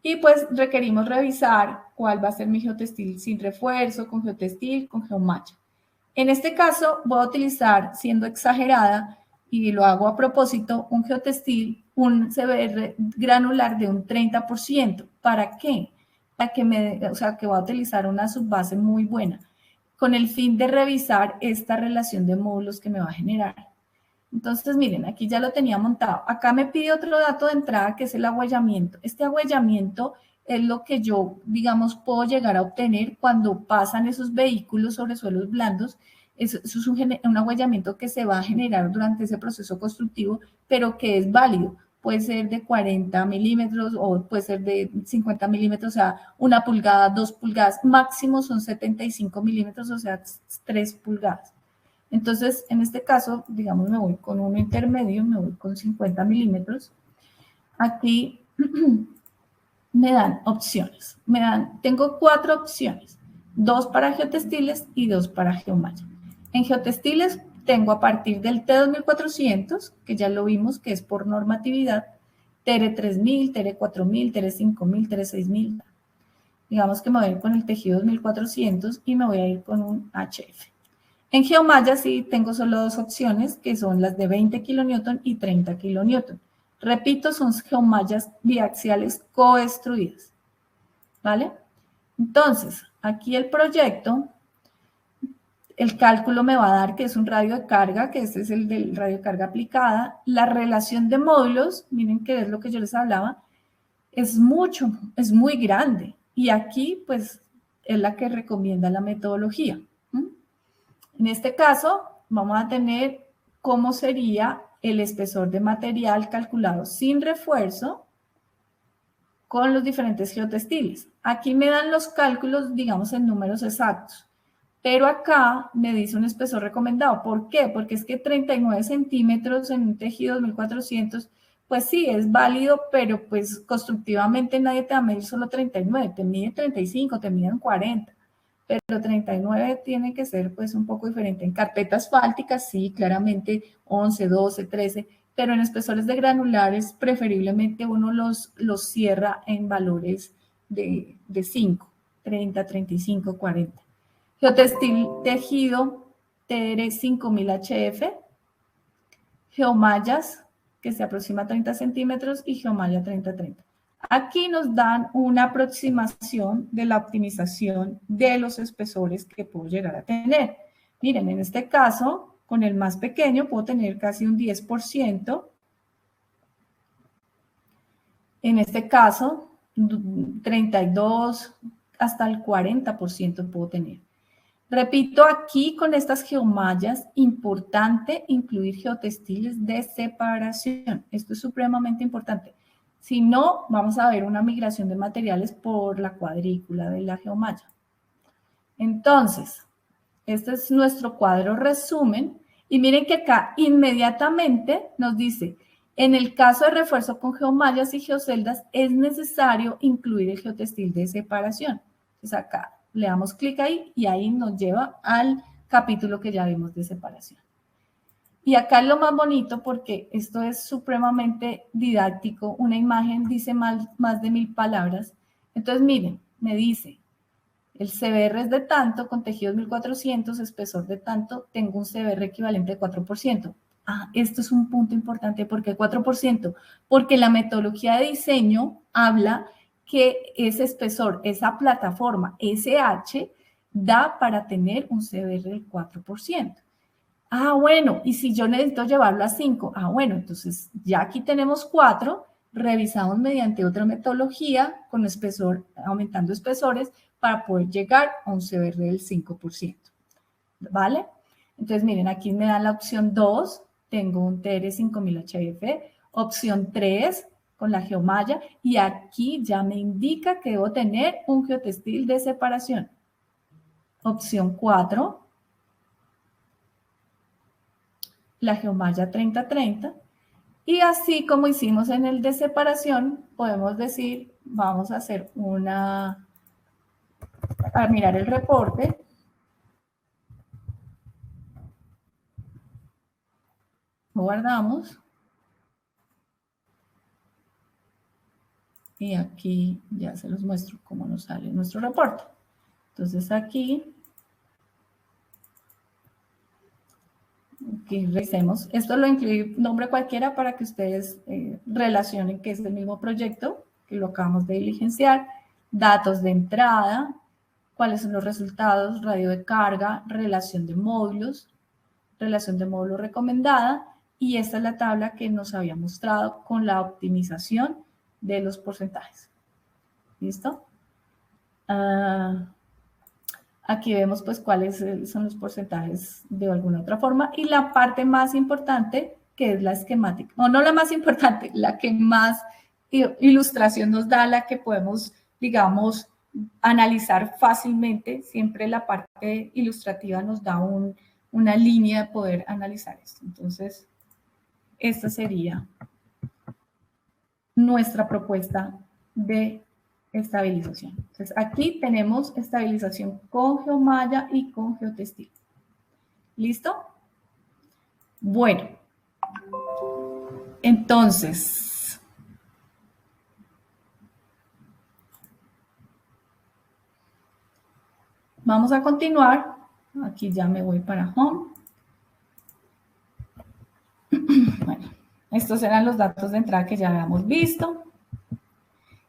y pues requerimos revisar cuál va a ser mi geotextil sin refuerzo, con geotextil, con geomalla. En este caso voy a utilizar, siendo exagerada, y lo hago a propósito, un geotextil, un CBR granular de un 30%. ¿Para qué? Para que voy a utilizar una subbase muy buena, con el fin de revisar esta relación de módulos que me va a generar. Entonces, miren, aquí ya lo tenía montado. Acá me pide otro dato de entrada, que es el agüellamiento. Este agüellamiento es lo que yo, digamos, puedo llegar a obtener cuando pasan esos vehículos sobre suelos blandos. Eso es un agüellamiento que se va a generar durante ese proceso constructivo, pero que es válido. Puede ser de 40 milímetros o puede ser de 50 milímetros, o sea, 1 pulgada, 2 pulgadas. Máximo son 75 milímetros, o sea, 3 pulgadas. Entonces, en este caso, digamos, me voy con uno intermedio, me voy con 50 milímetros. Aquí me dan opciones. Tengo 4 opciones, 2 para geotextiles y 2 para geomalla. En geotextiles tengo a partir del T2400, que ya lo vimos, que es por normatividad, TR3000, TR4000, TR5000, TR6000. Digamos que me voy a ir con el tejido 2400 y me voy a ir con un HF. En geomalla sí tengo solo 2 opciones, que son las de 20 kN y 30 kN. Repito, son geomallas biaxiales coestruidas, ¿vale? Entonces, aquí el proyecto, el cálculo me va a dar que es un radio de carga, que este es el del radio de carga aplicada. La relación de módulos, miren que es lo que yo les hablaba, es muy grande. Y aquí, pues, es la que recomienda la metodología. En este caso, vamos a tener cómo sería el espesor de material calculado sin refuerzo con los diferentes geotextiles. Aquí me dan los cálculos, digamos, en números exactos, pero acá me dice un espesor recomendado. ¿Por qué? Porque es que 39 centímetros en un tejido 2400, pues sí, es válido, pero pues constructivamente nadie te va a medir solo 39, te miden 35, te miden 40. Pero 39 tiene que ser pues un poco diferente. En carpetas asfálticas, sí, claramente 11, 12, 13, pero en espesores de granulares preferiblemente uno los cierra en valores de 5, 30, 35, 40. Geotextil tejido TR 5000 HF, geomallas que se aproxima a 30 centímetros y geomalla 30-30. Aquí nos dan una aproximación de la optimización de los espesores que puedo llegar a tener. Miren, en este caso, con el más pequeño puedo tener casi un 10%. En este caso, 32 hasta el 40% puedo tener. Repito, aquí con estas geomallas, importante incluir geotextiles de separación. Esto es supremamente importante. Si no, vamos a ver una migración de materiales por la cuadrícula de la geomalla. Entonces, este es nuestro cuadro resumen. Y miren que acá inmediatamente nos dice, en el caso de refuerzo con geomallas y geoceldas, es necesario incluir el geotextil de separación. Entonces acá le damos clic ahí y ahí nos lleva al capítulo que ya vimos de separación. Y acá es lo más bonito porque esto es supremamente didáctico. Una imagen dice más de 1000 palabras. Entonces, miren, me dice, el CBR es de tanto, con tejidos 1400, espesor de tanto, tengo un CBR equivalente de 4%. Ah, esto es un punto importante. ¿Por qué 4%? Porque la metodología de diseño habla que ese espesor, esa plataforma SH, da para tener un CBR del 4%. Ah, bueno, y si yo necesito llevarlo a 5, ah, bueno, entonces ya aquí tenemos 4, revisamos mediante otra metodología con espesor, aumentando espesores para poder llegar a un CBR del 5%, ¿vale? Entonces, miren, aquí me da la opción 2, tengo un TR 5000 HF, opción 3 con la geomalla, y aquí ya me indica que debo tener un geotextil de separación. Opción 4, la geomalla 3030, y así como hicimos en el de separación, podemos decir, vamos a hacer a mirar el reporte. Guardamos. Y aquí ya se los muestro cómo nos sale nuestro reporte. Entonces aquí revisemos. Esto lo incluí nombre cualquiera para que ustedes relacionen que es el mismo proyecto, que lo acabamos de diligenciar. Datos de entrada, cuáles son los resultados, radio de carga, relación de módulos recomendada, y esta es la tabla que nos había mostrado con la optimización de los porcentajes. ¿Listo? Aquí vemos pues cuáles son los porcentajes de alguna otra forma, y la parte más importante, que es la esquemática, o no la más importante, la que más ilustración nos da, la que podemos, digamos, analizar fácilmente. Siempre la parte ilustrativa nos da una línea de poder analizar esto. Entonces, esta sería nuestra propuesta de estabilización. Entonces, aquí tenemos estabilización con geomalla y con geotextil. ¿Listo? Bueno, entonces, vamos a continuar. Aquí ya me voy para Home. Bueno, estos eran los datos de entrada que ya habíamos visto.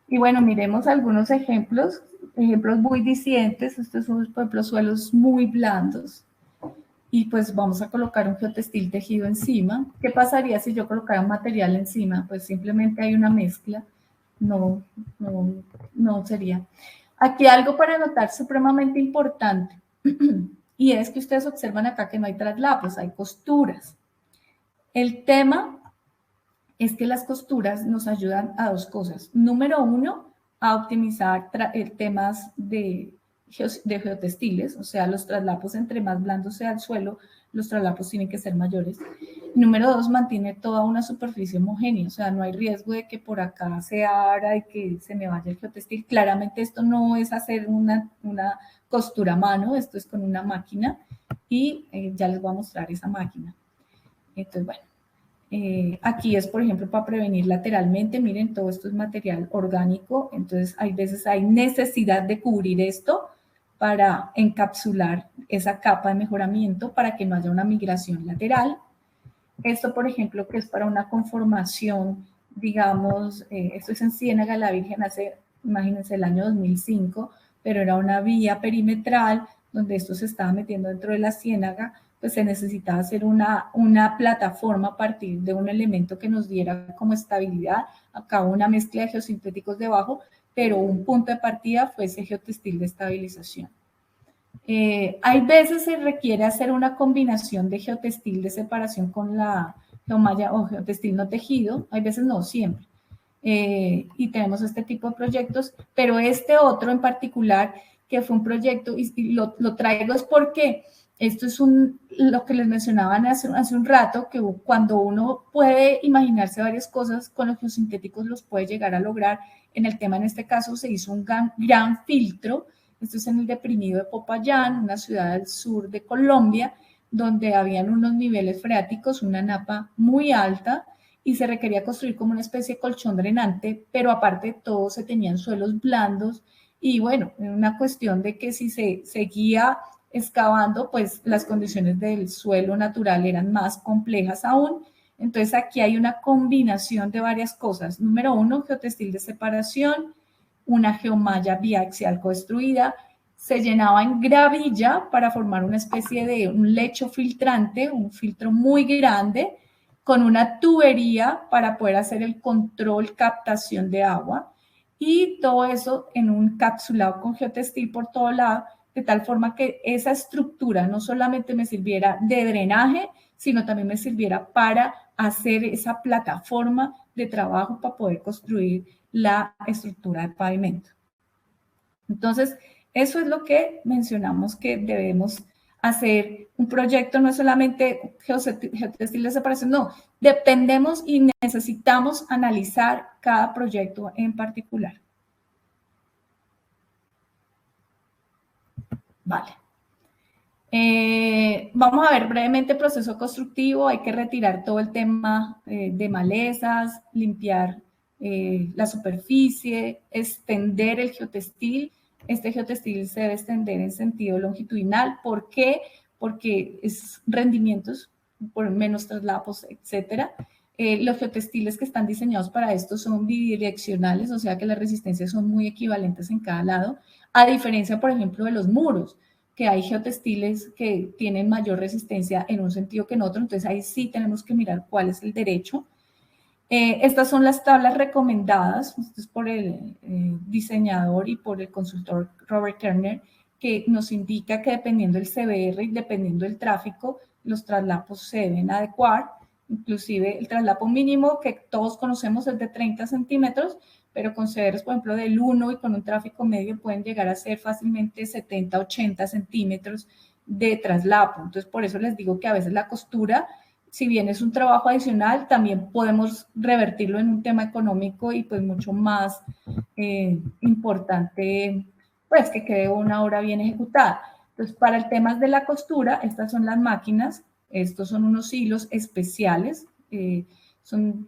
Y bueno, miremos algunos ejemplos muy dicientes. Estos son, por ejemplo, suelos muy blandos. Y pues vamos a colocar un geotextil tejido encima. ¿Qué pasaría si yo colocara un material encima? Pues simplemente hay una mezcla. No sería. Aquí algo para notar supremamente importante. Y es que ustedes observan acá que no hay traslapos, hay costuras. El tema es que las costuras nos ayudan a dos cosas. Número uno, a optimizar temas de geotextiles, o sea, los traslapos, entre más blando sea el suelo, los traslapos tienen que ser mayores. Número dos, mantiene toda una superficie homogénea, o sea, no hay riesgo de que por acá se abra y que se me vaya el geotextil. Claramente esto no es hacer una costura a mano, esto es con una máquina, y ya les voy a mostrar esa máquina. Entonces, bueno. Aquí es, por ejemplo, para prevenir lateralmente. Miren, todo esto es material orgánico, entonces hay veces hay necesidad de cubrir esto para encapsular esa capa de mejoramiento para que no haya una migración lateral. Esto, por ejemplo, que es para una conformación, digamos, esto es en Ciénaga la Virgen hace, imagínense, el año 2005, pero era una vía perimetral donde esto se estaba metiendo dentro de la ciénaga, pues se necesitaba hacer una plataforma a partir de un elemento que nos diera como estabilidad. Acá una mezcla de geosintéticos debajo, pero un punto de partida fue ese geotextil de estabilización. Hay veces se requiere hacer una combinación de geotextil de separación con la geomalla o geotextil no tejido, hay veces no, siempre. Y tenemos este tipo de proyectos, pero este otro en particular, que fue un proyecto, y lo traigo es porque esto es lo que les mencionaban hace un rato, que cuando uno puede imaginarse varias cosas con los geosintéticos los puede llegar a lograr. En el tema, en este caso, se hizo un gran filtro. Esto es en el deprimido de Popayán, una ciudad del sur de Colombia, donde habían unos niveles freáticos, una napa muy alta, y se requería construir como una especie de colchón drenante, pero aparte de todo se tenían suelos blandos, y bueno, una cuestión de que si se seguía excavando, pues las condiciones del suelo natural eran más complejas aún. Entonces aquí hay una combinación de varias cosas. Número uno, geotextil de separación, una geomalla biaxial construida, se llenaba en gravilla para formar una especie de un lecho filtrante, un filtro muy grande, con una tubería para poder hacer el control, captación de agua, y todo eso en un capsulado con geotextil por todo lado, de tal forma que esa estructura no solamente me sirviera de drenaje, sino también me sirviera para hacer esa plataforma de trabajo para poder construir la estructura de pavimento. Entonces, eso es lo que mencionamos que debemos hacer. Un proyecto no es solamente geotextil de separación, no, dependemos y necesitamos analizar cada proyecto en particular. Vale. Vamos a ver brevemente el proceso constructivo. Hay que retirar todo el tema de malezas, limpiar la superficie, extender el geotextil. Este geotextil se debe extender en sentido longitudinal. ¿Por qué? Porque es rendimientos por menos traslapos, etcétera. Los geotextiles que están diseñados para esto son bidireccionales, o sea que las resistencias son muy equivalentes en cada lado, a diferencia, por ejemplo, de los muros, que hay geotextiles que tienen mayor resistencia en un sentido que en otro, entonces ahí sí tenemos que mirar cuál es el derecho. Estas son las tablas recomendadas, esto es por el diseñador y por el consultor Robert Kerner, que nos indica que dependiendo del CBR y dependiendo del tráfico, los traslapos se deben adecuar, inclusive el traslapo mínimo que todos conocemos es de 30 centímetros, pero con CBRs, por ejemplo, del 1 y con un tráfico medio pueden llegar a ser fácilmente 70, 80 centímetros de traslapo. Entonces, por eso les digo que a veces la costura, si bien es un trabajo adicional, también podemos revertirlo en un tema económico y pues mucho más importante, pues que quede una obra bien ejecutada. Entonces, para el tema de la costura, estas son las máquinas, estos son unos hilos especiales,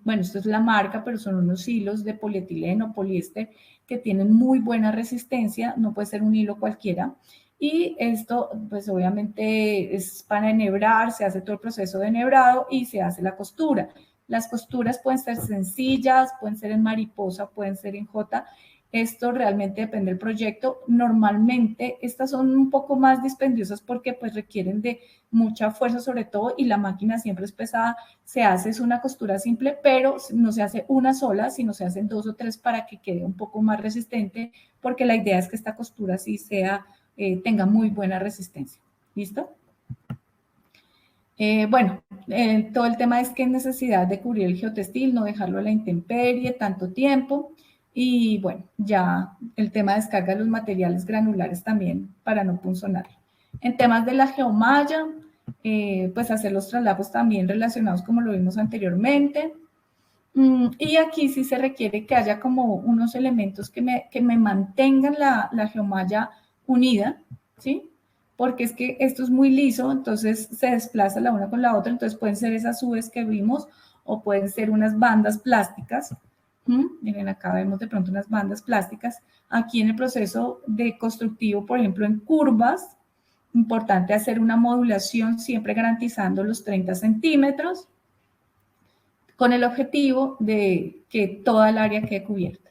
bueno, esto es la marca, pero son unos hilos de polietileno, poliéster, que tienen muy buena resistencia, no puede ser un hilo cualquiera. Y esto, pues obviamente es para enhebrar, se hace todo el proceso de enhebrado y se hace la costura. Las costuras pueden ser sencillas, pueden ser en mariposa, pueden ser en J. Esto realmente depende del proyecto. Normalmente estas son un poco más dispendiosas porque pues requieren de mucha fuerza sobre todo y la máquina siempre es pesada. Se hace es una costura simple, pero no se hace una sola, sino se hacen 2 o 3 para que quede un poco más resistente, porque la idea es que esta costura sí sea, tenga muy buena resistencia. ¿Listo? Bueno, todo el tema es que hay necesidad de cubrir el geotextil, no dejarlo a la intemperie tanto tiempo. Y bueno, ya el tema de descarga de los materiales granulares también para no punzonar. En temas de la geomalla, pues hacer los traslapos también relacionados como lo vimos anteriormente. Y aquí sí se requiere que haya como unos elementos que me mantengan la geomalla unida, ¿sí? Porque es que esto es muy liso, entonces se desplaza la una con la otra, entonces pueden ser esas subes que vimos o pueden ser unas bandas plásticas. Miren, acá vemos de pronto unas bandas plásticas. Aquí en el proceso de constructivo, por ejemplo, en curvas, importante hacer una modulación siempre garantizando los 30 centímetros con el objetivo de que toda el área quede cubierta.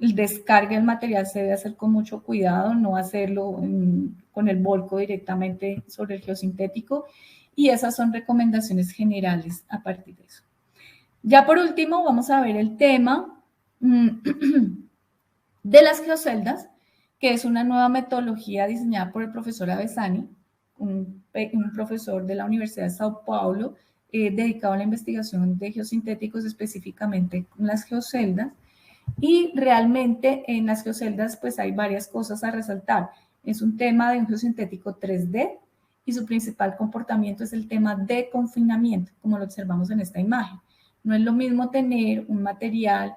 El descargue del material se debe hacer con mucho cuidado, no hacerlo con el volco directamente sobre el geosintético, y esas son recomendaciones generales a partir de eso. Ya por último, vamos a ver el tema de las geoceldas, que es una nueva metodología diseñada por el profesor Avesani, un profesor de la Universidad de Sao Paulo, dedicado a la investigación de geosintéticos, específicamente con las geoceldas. Y realmente en las geoceldas pues hay varias cosas a resaltar. Es un tema de un geosintético 3D y su principal comportamiento es el tema de confinamiento, como lo observamos en esta imagen. No es lo mismo tener un material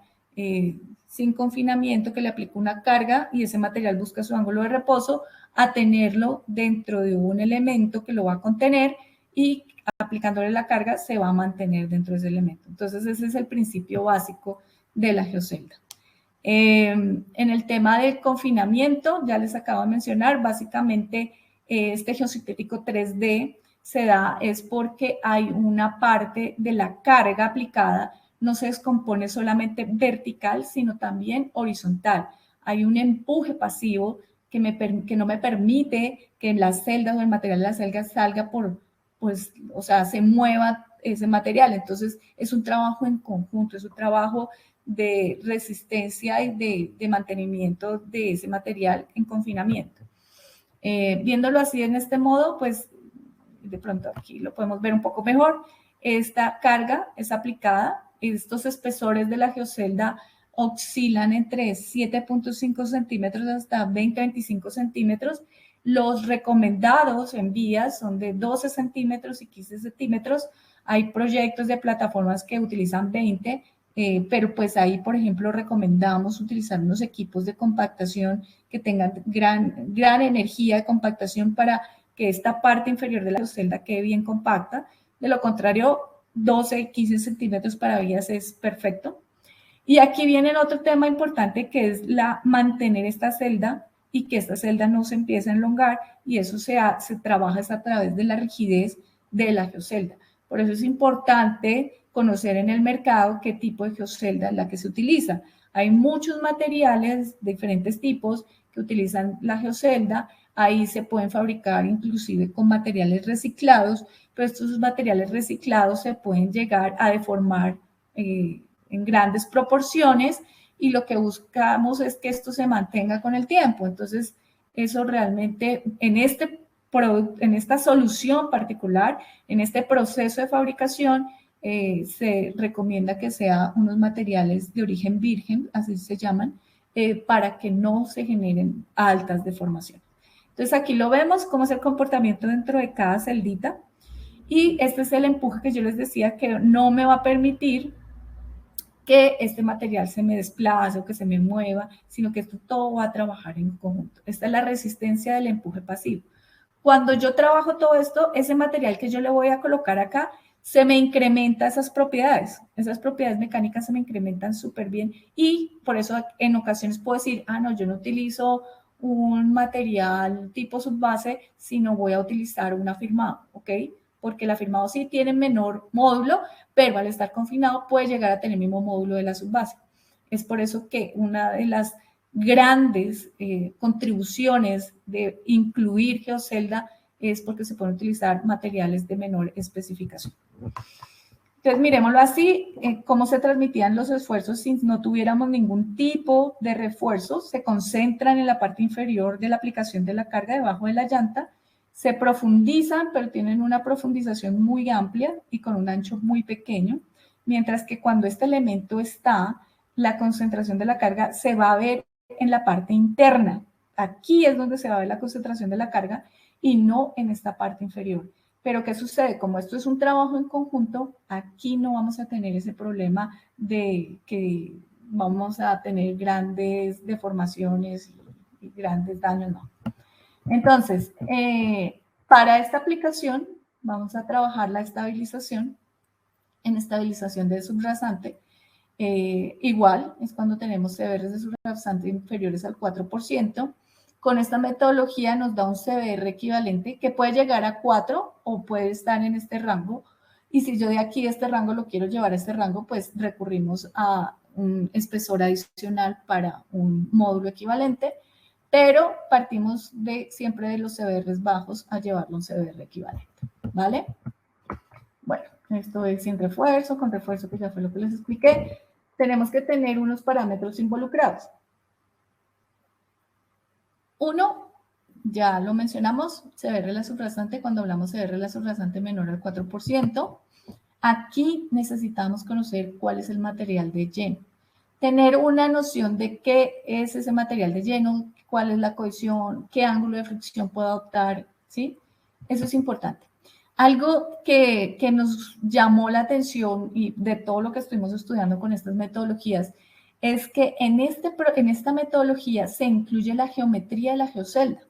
sin confinamiento, que le aplico una carga y ese material busca su ángulo de reposo, a tenerlo dentro de un elemento que lo va a contener y aplicándole la carga se va a mantener dentro de ese elemento. Entonces ese es el principio básico de la geocelda. En el tema del confinamiento, ya les acabo de mencionar, básicamente este geosintético 3D se da es porque hay una parte de la carga aplicada, no se descompone solamente vertical, sino también horizontal. Hay un empuje pasivo que no me permite que las celdas o el material de la celda salga pues, o sea, se mueva ese material. Entonces, es un trabajo en conjunto, es un trabajo de resistencia y de mantenimiento de ese material en confinamiento. Viéndolo así en este modo, pues de pronto aquí lo podemos ver un poco mejor. Esta carga es aplicada, estos espesores de la geocelda oscilan entre 7.5 centímetros hasta 20-25 centímetros. Los recomendados en vías son de 12 centímetros y 15 centímetros. Hay proyectos de plataformas que utilizan 20, pero pues ahí, por ejemplo, recomendamos utilizar unos equipos de compactación que tengan gran energía de compactación para que esta parte inferior de la celda quede bien compacta. De lo contrario, 12, 15 centímetros para vías es perfecto. Y aquí viene otro tema importante que es mantener esta celda y que esta celda no se empiece a enlongar, y eso se trabaja a través de la rigidez de la geocelda. Por eso es importante conocer en el mercado qué tipo de geocelda es la que se utiliza. Hay muchos materiales de diferentes tipos que utilizan la geocelda. Ahí se pueden fabricar inclusive con materiales reciclados, pero estos materiales reciclados se pueden llegar a deformar en grandes proporciones, y lo que buscamos es que esto se mantenga con el tiempo. Entonces, eso realmente en esta solución particular, en este proceso de fabricación, se recomienda que sea unos materiales de origen virgen, así se llaman, para que no se generen altas deformaciones. Entonces aquí lo vemos, cómo es el comportamiento dentro de cada celdita, y este es el empuje que yo les decía que no me va a permitir que este material se me desplace o que se me mueva, sino que esto todo va a trabajar en conjunto. Esta es la resistencia del empuje pasivo. Cuando yo trabajo todo esto, ese material que yo le voy a colocar acá, se me incrementa esas propiedades mecánicas se me incrementan súper bien, y por eso en ocasiones puedo decir, no, yo no utilizo un material tipo subbase, sino voy a utilizar un afirmado, ¿ok? Porque el afirmado sí tiene menor módulo, pero al estar confinado puede llegar a tener el mismo módulo de la subbase. Es por eso que una de las grandes contribuciones de incluir geocelda es porque se pueden utilizar materiales de menor especificación. Entonces, miremoslo así, cómo se transmitían los esfuerzos si no tuviéramos ningún tipo de refuerzo. Se concentran en la parte inferior de la aplicación de la carga debajo de la llanta, se profundizan, pero tienen una profundización muy amplia y con un ancho muy pequeño, mientras que cuando este elemento está, la concentración de la carga se va a ver en la parte interna. Aquí es donde se va a ver la concentración de la carga y no en esta parte inferior. Pero ¿qué sucede? Como esto es un trabajo en conjunto, aquí no vamos a tener ese problema de que vamos a tener grandes deformaciones y grandes daños, no. Entonces, para esta aplicación vamos a trabajar la estabilización en estabilización del subrasante. Igual es cuando tenemos CBR de subrasante inferiores al 4%. Con esta metodología nos da un CBR equivalente que puede llegar a 4 o puede estar en este rango. Y si yo de aquí este rango lo quiero llevar a este rango, pues recurrimos a un espesor adicional para un módulo equivalente, pero partimos siempre de los CBRs bajos a llevarlo a un CBR equivalente, ¿vale? Bueno, esto es sin refuerzo, con refuerzo, que ya fue lo que les expliqué. Tenemos que tener unos parámetros involucrados. Uno, ya lo mencionamos, CBR la subrasante, cuando hablamos CBR la subrasante menor al 4%. Aquí necesitamos conocer cuál es el material de lleno. Tener una noción de qué es ese material de lleno, cuál es la cohesión, qué ángulo de fricción puedo adoptar, ¿sí? Eso es importante. Algo que nos llamó la atención y de todo lo que estuvimos estudiando con estas metodologías es que en esta metodología se incluye la geometría de la geocelda.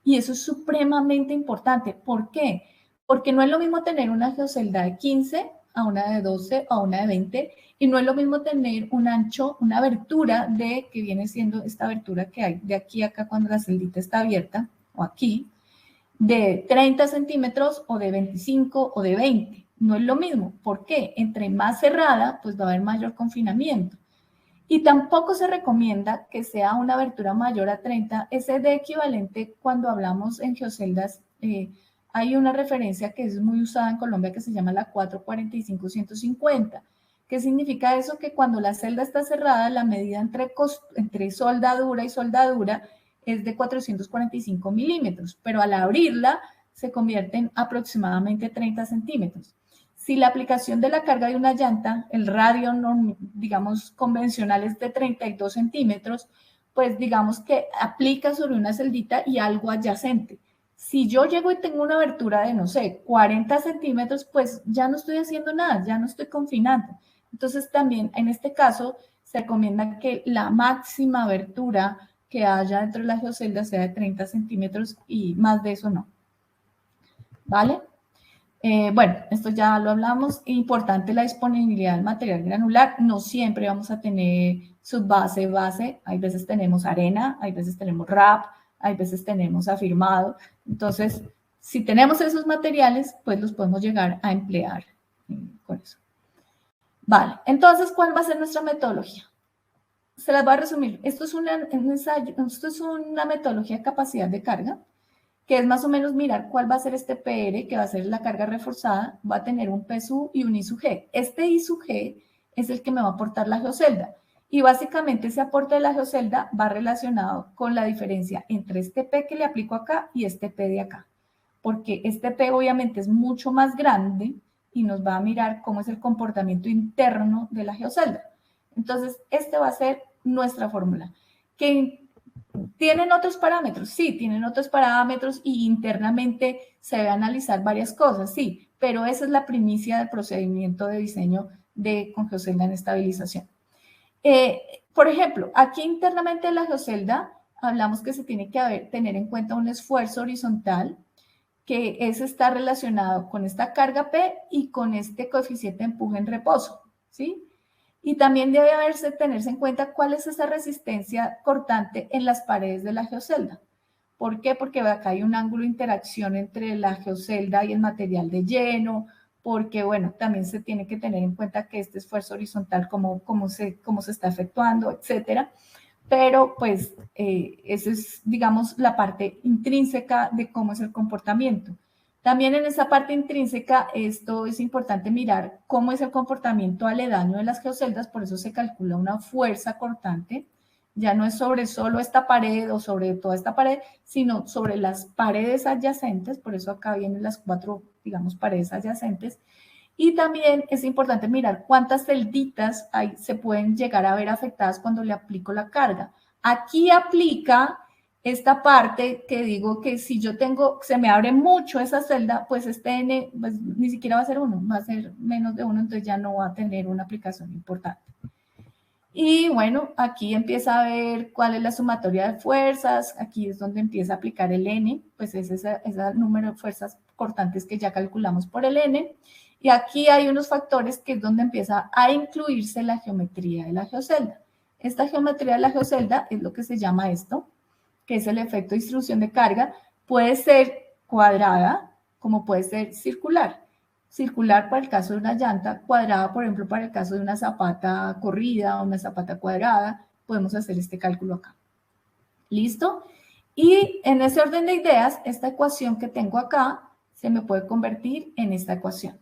Y eso es supremamente importante. ¿Por qué? Porque no es lo mismo tener una geocelda de 15 a una de 12 a una de 20, y no es lo mismo tener un ancho, una abertura que viene siendo esta abertura que hay de aquí a acá cuando la celdita está abierta, o aquí, de 30 centímetros o de 25 o de 20. No es lo mismo. ¿Por qué? Entre más cerrada, pues va a haber mayor confinamiento. Y tampoco se recomienda que sea una abertura mayor a 30. Ese de equivalente, cuando hablamos en geoceldas, hay una referencia que es muy usada en Colombia que se llama la 445-150. ¿Qué significa eso? Que cuando la celda está cerrada, la medida entre soldadura y soldadura es de 445 milímetros, pero al abrirla se convierte en aproximadamente 30 centímetros. Si la aplicación de la carga de una llanta, el radio, digamos, convencional es de 32 centímetros, pues digamos que aplica sobre una celdita y algo adyacente. Si yo llego y tengo una abertura de, no sé, 40 centímetros, pues ya no estoy haciendo nada, ya no estoy confinando. Entonces también en este caso se recomienda que la máxima abertura que haya dentro de la geocelda sea de 30 centímetros y más de eso no. ¿Vale? Bueno, esto ya lo hablamos. Importante la disponibilidad del material granular. No siempre vamos a tener subbase, base. Hay veces tenemos arena, hay veces tenemos RAP, hay veces tenemos afirmado. Entonces, si tenemos esos materiales, pues los podemos llegar a emplear con eso. Vale, entonces, ¿cuál va a ser nuestra metodología? Se las voy a resumir. Esto es una metodología de capacidad de carga, que es más o menos mirar cuál va a ser este PR, que va a ser la carga reforzada, va a tener un PSU y un I sub G. Este I sub G es el que me va a aportar la geocelda. Y básicamente ese aporte de la geocelda va relacionado con la diferencia entre este P que le aplico acá y este P de acá. Porque este P obviamente es mucho más grande y nos va a mirar cómo es el comportamiento interno de la geocelda. Entonces, este va a ser nuestra fórmula. ¿Tienen otros parámetros? Sí, tienen otros parámetros y internamente se debe analizar varias cosas, sí, pero esa es la primicia del procedimiento de diseño con geocelda en estabilización. Por ejemplo, aquí internamente en la geocelda hablamos que se tiene que tener en cuenta un esfuerzo horizontal, que está relacionado con esta carga P y con este coeficiente de empuje en reposo, ¿sí? Y también debe tenerse en cuenta cuál es esa resistencia cortante en las paredes de la geocelda. ¿Por qué? Porque acá hay un ángulo de interacción entre la geocelda y el material de lleno, porque, bueno, también se tiene que tener en cuenta que este esfuerzo horizontal, cómo se está efectuando, etcétera. Pero, pues, esa es, digamos, la parte intrínseca de cómo es el comportamiento. También en esa parte intrínseca, esto es importante mirar cómo es el comportamiento aledaño de las geoceldas, por eso se calcula una fuerza cortante. Ya no es sobre solo esta pared o sobre toda esta pared, sino sobre las paredes adyacentes, por eso acá vienen las 4, digamos, paredes adyacentes. Y también es importante mirar cuántas celditas se pueden llegar a ver afectadas cuando le aplico la carga. Aquí aplica esta parte que digo que si yo se me abre mucho esa celda, pues este N pues, ni siquiera va a ser 1, va a ser menos de 1, entonces ya no va a tener una aplicación importante. Y bueno, aquí empieza a ver cuál es la sumatoria de fuerzas, aquí es donde empieza a aplicar el N, pues es ese número de fuerzas cortantes que ya calculamos por el N. Y aquí hay unos factores que es donde empieza a incluirse la geometría de la geocelda. Esta geometría de la geocelda es lo que se llama esto, que es el efecto de distribución de carga. Puede ser cuadrada, como puede ser circular. Circular para el caso de una llanta, cuadrada, por ejemplo, para el caso de una zapata corrida o una zapata cuadrada. Podemos hacer este cálculo acá. ¿Listo? Y en ese orden de ideas, esta ecuación que tengo acá se me puede convertir en esta ecuación.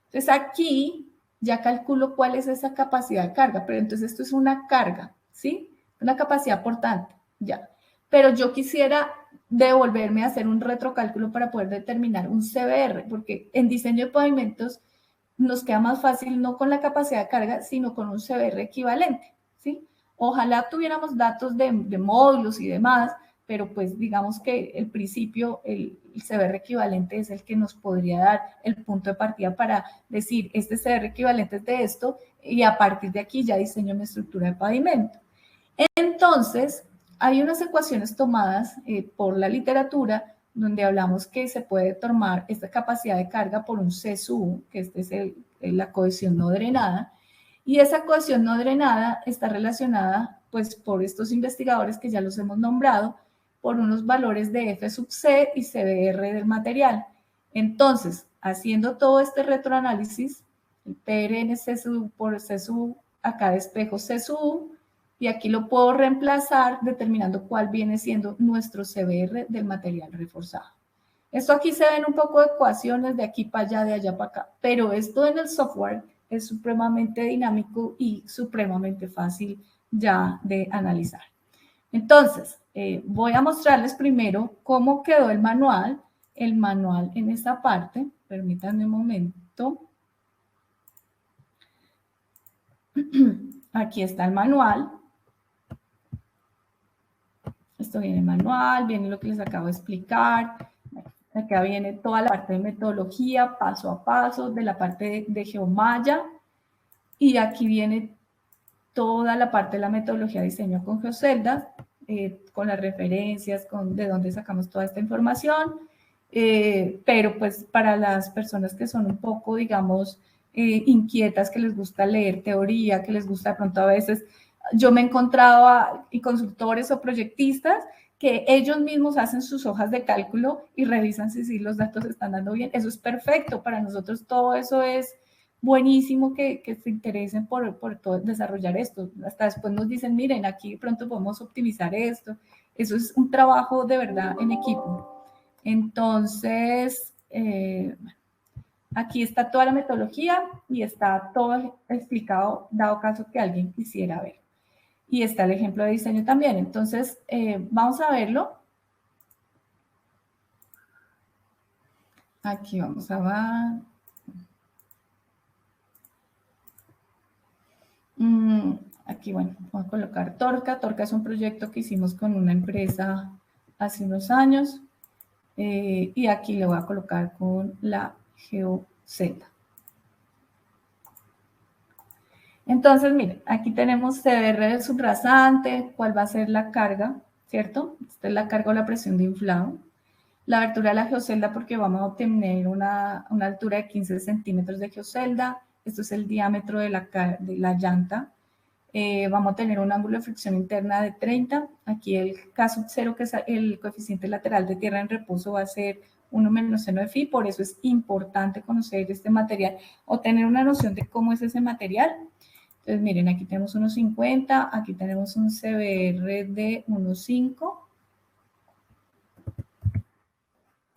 Entonces aquí ya calculo cuál es esa capacidad de carga, pero entonces esto es una carga, ¿sí? Una capacidad portante, ya. Pero yo quisiera devolverme a hacer un retrocálculo para poder determinar un CBR, porque en diseño de pavimentos nos queda más fácil no con la capacidad de carga, sino con un CBR equivalente, ¿sí? Ojalá tuviéramos datos de módulos y demás, pero pues digamos que el principio, el CBR equivalente es el que nos podría dar el punto de partida para decir, este CBR equivalente es de esto, y a partir de aquí ya diseño mi estructura de pavimento. Entonces, hay unas ecuaciones tomadas por la literatura donde hablamos que se puede tomar esta capacidad de carga por un C sub U, que este es la cohesión no drenada, y esa cohesión no drenada está relacionada, pues, por estos investigadores que ya los hemos nombrado, por unos valores de F sub C y CBR del material. Entonces, haciendo todo este retroanálisis, el PRN C sub por C sub, acá despejo C sub, y aquí lo puedo reemplazar determinando cuál viene siendo nuestro CBR del material reforzado. Esto aquí se ven un poco de ecuaciones de aquí para allá, de allá para acá, pero esto en el software es supremamente dinámico y supremamente fácil ya de analizar. Entonces, voy a mostrarles primero cómo quedó el manual en esta parte. Permítanme un momento. Aquí está el manual. Esto viene el manual, viene lo que les acabo de explicar. Acá viene toda la parte de metodología, paso a paso, de la parte de Geomaya. Y aquí viene toda la parte de la metodología de diseño con Geocelda, con las referencias, de dónde sacamos toda esta información. Pero pues para las personas que son un poco, digamos, inquietas, que les gusta leer teoría, que les gusta de pronto a veces, yo me he encontrado a consultores o proyectistas que ellos mismos hacen sus hojas de cálculo y revisan si los datos están dando bien. Eso es perfecto, para nosotros todo eso es buenísimo que se interesen por todo, desarrollar esto. Hasta después nos dicen, miren, aquí pronto podemos optimizar esto. Eso es un trabajo de verdad en equipo. Entonces, aquí está toda la metodología y está todo explicado, dado caso que alguien quisiera ver. Y está el ejemplo de diseño también. Entonces, vamos a verlo. Aquí vamos a ver. Aquí, bueno, voy a colocar Torca. Torca es un proyecto que hicimos con una empresa hace unos años. Y aquí le voy a colocar con la GeoZ. Entonces, miren, aquí tenemos CBR del subrasante, cuál va a ser la carga, ¿cierto? Esta es la carga o la presión de inflado. La abertura de la geocelda, porque vamos a obtener una altura de 15 centímetros de geocelda. Esto es el diámetro de la llanta. Vamos a tener un ángulo de fricción interna de 30. Aquí el K0, que es el coeficiente lateral de tierra en reposo, va a ser 1 menos seno de phi. Por eso es importante conocer este material o tener una noción de cómo es ese material. Entonces, miren, aquí tenemos 1,50, aquí tenemos un CBR de 1,5.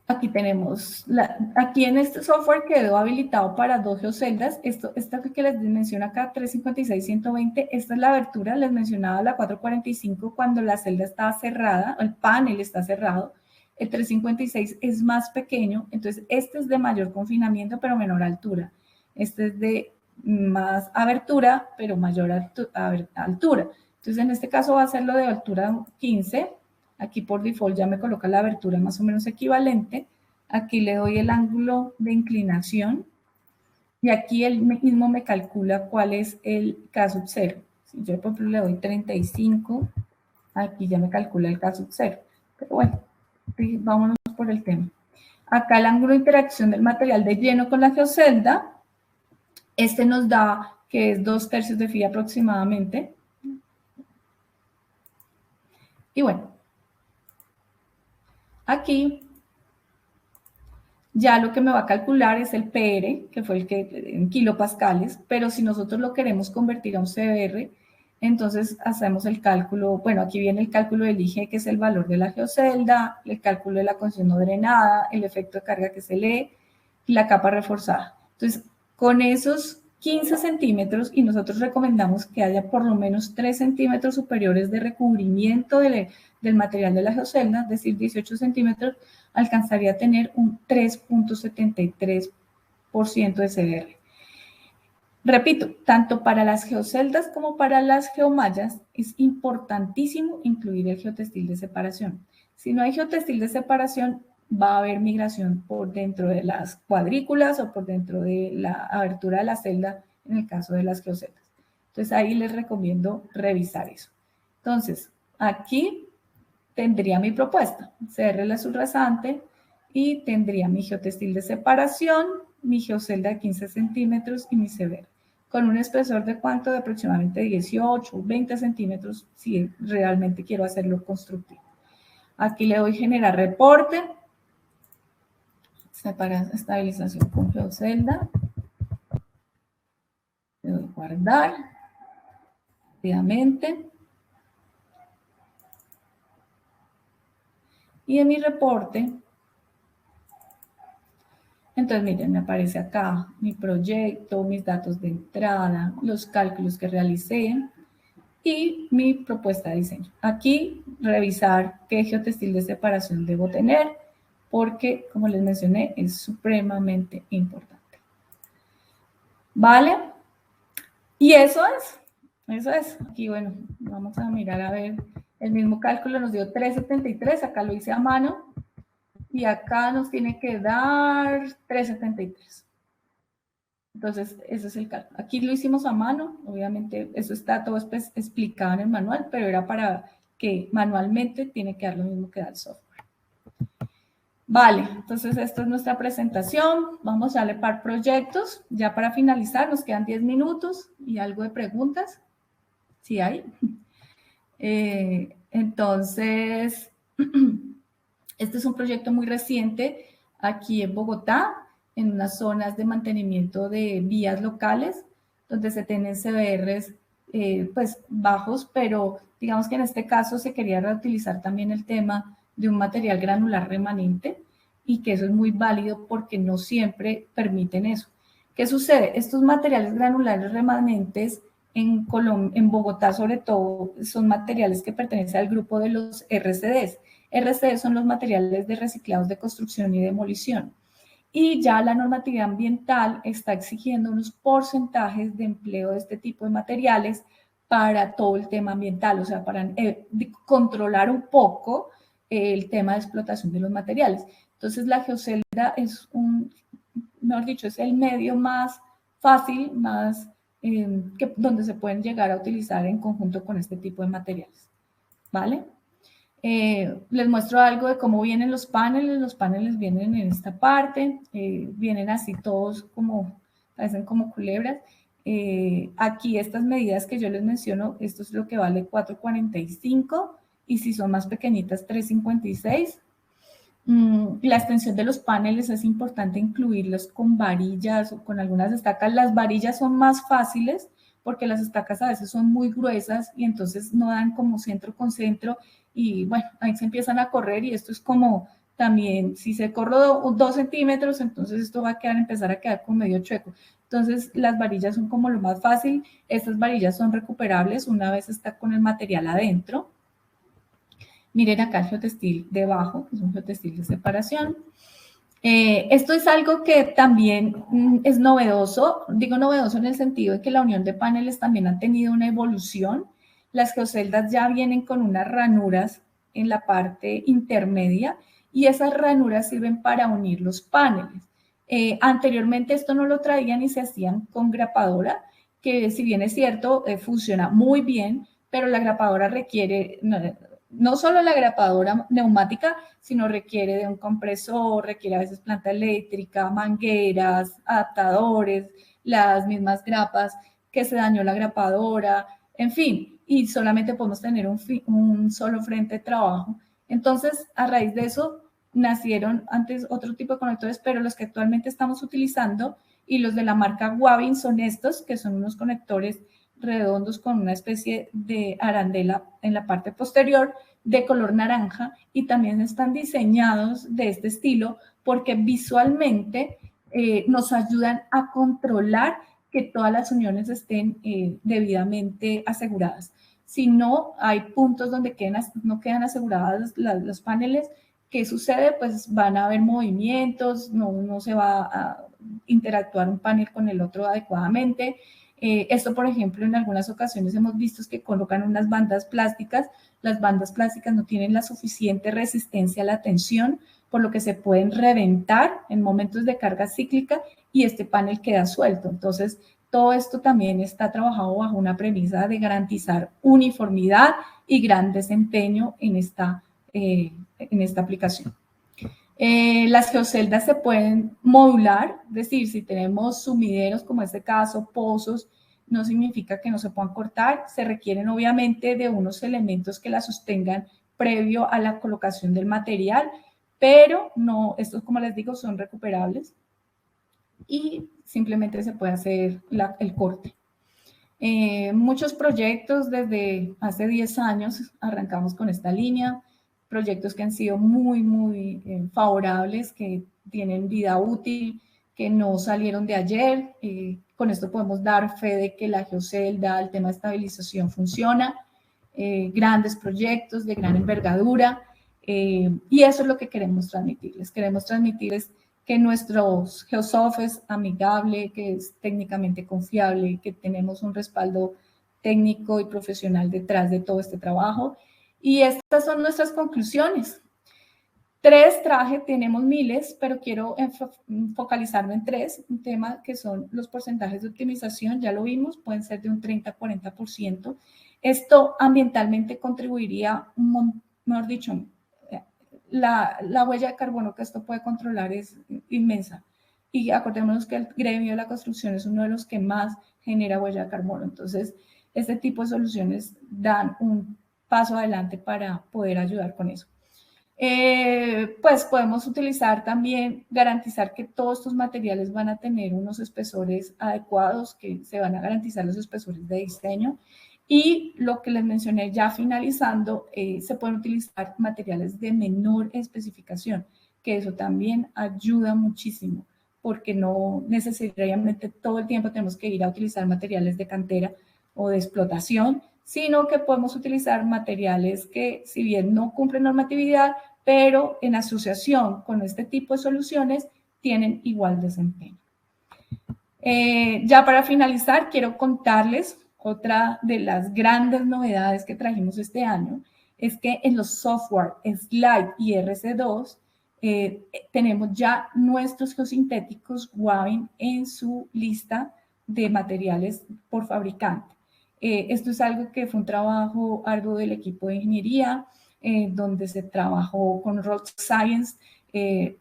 Aquí tenemos, aquí en este software quedó habilitado para 2 geoceldas. Esta que les menciono acá, 356-120, esta es la abertura, les mencionaba la 445 cuando la celda está cerrada, el panel está cerrado. El 356 es más pequeño, entonces este es de mayor confinamiento pero menor altura. Este es de más abertura pero mayor altura. Entonces en este caso va a ser lo de altura 15. Aquí por default ya me coloca la abertura más o menos equivalente. Aquí le doy el ángulo de inclinación y aquí él mismo me calcula cuál es el K sub 0. Si yo por ejemplo le doy 35, aquí ya me calcula el K sub 0. Pero bueno, vámonos por el tema. Acá el ángulo de interacción del material de lleno con la geocelda, este nos da que es 2/3 de phi aproximadamente. Y bueno, aquí ya lo que me va a calcular es el PR, que fue el que en kilopascales, pero si nosotros lo queremos convertir a un CBR, entonces hacemos el cálculo, bueno, aquí viene el cálculo del IG, que es el valor de la geocelda, el cálculo de la condición no drenada, el efecto de carga que se lee y la capa reforzada. Entonces, con esos 15 centímetros, y nosotros recomendamos que haya por lo menos 3 centímetros superiores de recubrimiento del material de la geocelda, es decir, 18 centímetros, alcanzaría a tener un 3.73% de CBR. Repito, tanto para las geoceldas como para las geomallas es importantísimo incluir el geotextil de separación. Si no hay geotextil de separación, va a haber migración por dentro de las cuadrículas o por dentro de la abertura de la celda en el caso de las geoceldas. Entonces ahí les recomiendo revisar eso. Entonces, aquí tendría mi propuesta, CRL azul rasante, y tendría mi geotextil de separación, mi geocelda de 15 centímetros y mi severo, con un espesor de cuánto, de aproximadamente 18 o 20 centímetros, si realmente quiero hacerlo constructivo. Aquí le doy generar reporte, estabilización con geocelda, le doy guardar, rápidamente, y en mi reporte, entonces miren, me aparece acá mi proyecto, mis datos de entrada, los cálculos que realicé y mi propuesta de diseño. Aquí revisar qué geotextil de separación debo tener, porque como les mencioné es supremamente importante. ¿Vale? Y eso es. Aquí, bueno, vamos a mirar a ver, el mismo cálculo nos dio 373, acá lo hice a mano, y acá nos tiene que dar 373. Entonces, ese es el cálculo. Aquí lo hicimos a mano, obviamente eso está todo explicado en el manual, pero era para que manualmente tiene que dar lo mismo que da el software. Vale, entonces esta es nuestra presentación. Vamos a darle par proyectos. Ya para finalizar, nos quedan 10 minutos y algo de preguntas, si hay. Entonces, este es un proyecto muy reciente aquí en Bogotá, en unas zonas de mantenimiento de vías locales, donde se tienen CBRs pues bajos, pero digamos que en este caso se quería reutilizar también el tema de un material granular remanente, y que eso es muy válido porque no siempre permiten eso. ¿Qué sucede? Estos materiales granulares remanentes en Bogotá sobre todo son materiales que pertenecen al grupo de los RCDs. RCDs son los materiales de reciclados de construcción y demolición. Y ya la normatividad ambiental está exigiendo unos porcentajes de empleo de este tipo de materiales para todo el tema ambiental, o sea, para controlar un poco el tema de explotación de los materiales. Entonces, la geocelda es mejor dicho, es el medio más fácil, más donde se pueden llegar a utilizar en conjunto con este tipo de materiales, ¿vale? Les muestro algo de cómo vienen los paneles vienen en esta parte, vienen así todos como, parecen como culebras. Aquí estas medidas que yo les menciono, esto es lo que vale 4.45 y si son más pequeñitas 3.56. La extensión de los paneles es importante incluirlos con varillas o con algunas estacas. Las varillas son más fáciles porque las estacas a veces son muy gruesas y entonces no dan como centro con centro y bueno, ahí se empiezan a correr y esto es como también, si se corre 2 centímetros, entonces esto va a empezar a quedar como medio chueco. Entonces las varillas son como lo más fácil. Estas varillas son recuperables una vez está con el material adentro. Miren acá el geotextil debajo, que es un geotextil de separación. Esto es algo que también es novedoso, digo novedoso en el sentido de que la unión de paneles también ha tenido una evolución. Las geoceldas ya vienen con unas ranuras en la parte intermedia y esas ranuras sirven para unir los paneles. Anteriormente esto no lo traían y se hacían con grapadora, que si bien es cierto, funciona muy bien, pero la grapadora requiere... No solo la grapadora neumática, sino requiere de un compresor, requiere a veces planta eléctrica, mangueras, adaptadores, las mismas grapas, que se dañó la grapadora, en fin, y solamente podemos tener un solo frente de trabajo. Entonces, a raíz de eso, nacieron antes otro tipo de conectores, pero los que actualmente estamos utilizando y los de la marca Wavin son estos, que son unos conectores redondos con una especie de arandela en la parte posterior de color naranja y también están diseñados de este estilo porque visualmente nos ayudan a controlar que todas las uniones estén debidamente aseguradas. Si no, hay puntos donde no quedan aseguradas los paneles. ¿Qué sucede? Pues van a haber movimientos, no se va a interactuar un panel con el otro adecuadamente. Esto, por ejemplo, en algunas ocasiones hemos visto que colocan unas bandas plásticas. Las bandas plásticas no tienen la suficiente resistencia a la tensión, por lo que se pueden reventar en momentos de carga cíclica y este panel queda suelto. Entonces, todo esto también está trabajado bajo una premisa de garantizar uniformidad y gran desempeño en esta aplicación. Las geoceldas se pueden modular, es decir, si tenemos sumideros, como en este caso, pozos, no significa que no se puedan cortar, se requieren obviamente de unos elementos que la sostengan previo a la colocación del material, pero no, estos, como les digo, son recuperables y simplemente se puede hacer el corte. Muchos proyectos desde hace 10 años arrancamos con esta línea, proyectos que han sido muy favorables, que tienen vida útil, que no salieron de ayer. Con esto podemos dar fe de que la geocelda, el tema de estabilización funciona. Grandes proyectos de gran envergadura, y eso es lo que queremos transmitirles. Queremos transmitirles que nuestro Geosoft es amigable, que es técnicamente confiable, que tenemos un respaldo técnico y profesional detrás de todo este trabajo. Y estas son nuestras conclusiones. 3 traje, tenemos miles, pero quiero focalizarme en 3, un tema que son los porcentajes de optimización, ya lo vimos, pueden ser de un 30-40%. Esto ambientalmente contribuiría, mejor dicho, la huella de carbono que esto puede controlar es inmensa. Y acordémonos que el gremio de la construcción es uno de los que más genera huella de carbono. Entonces, este tipo de soluciones dan un paso adelante para poder ayudar con eso. Pues podemos utilizar también, garantizar que todos estos materiales van a tener unos espesores adecuados, que se van a garantizar los espesores de diseño. Y lo que les mencioné ya finalizando, se pueden utilizar materiales de menor especificación, que eso también ayuda muchísimo, porque no necesariamente todo el tiempo tenemos que ir a utilizar materiales de cantera o de explotación, sino que podemos utilizar materiales que, si bien no cumplen normatividad, pero en asociación con este tipo de soluciones, tienen igual desempeño. Ya para finalizar, quiero contarles otra de las grandes novedades que trajimos este año, es que en los software Slide y RC2 tenemos ya nuestros geosintéticos Wavin en su lista de materiales por fabricante. Esto es algo que fue un trabajo arduo del equipo de ingeniería, donde se trabajó con Rock Science,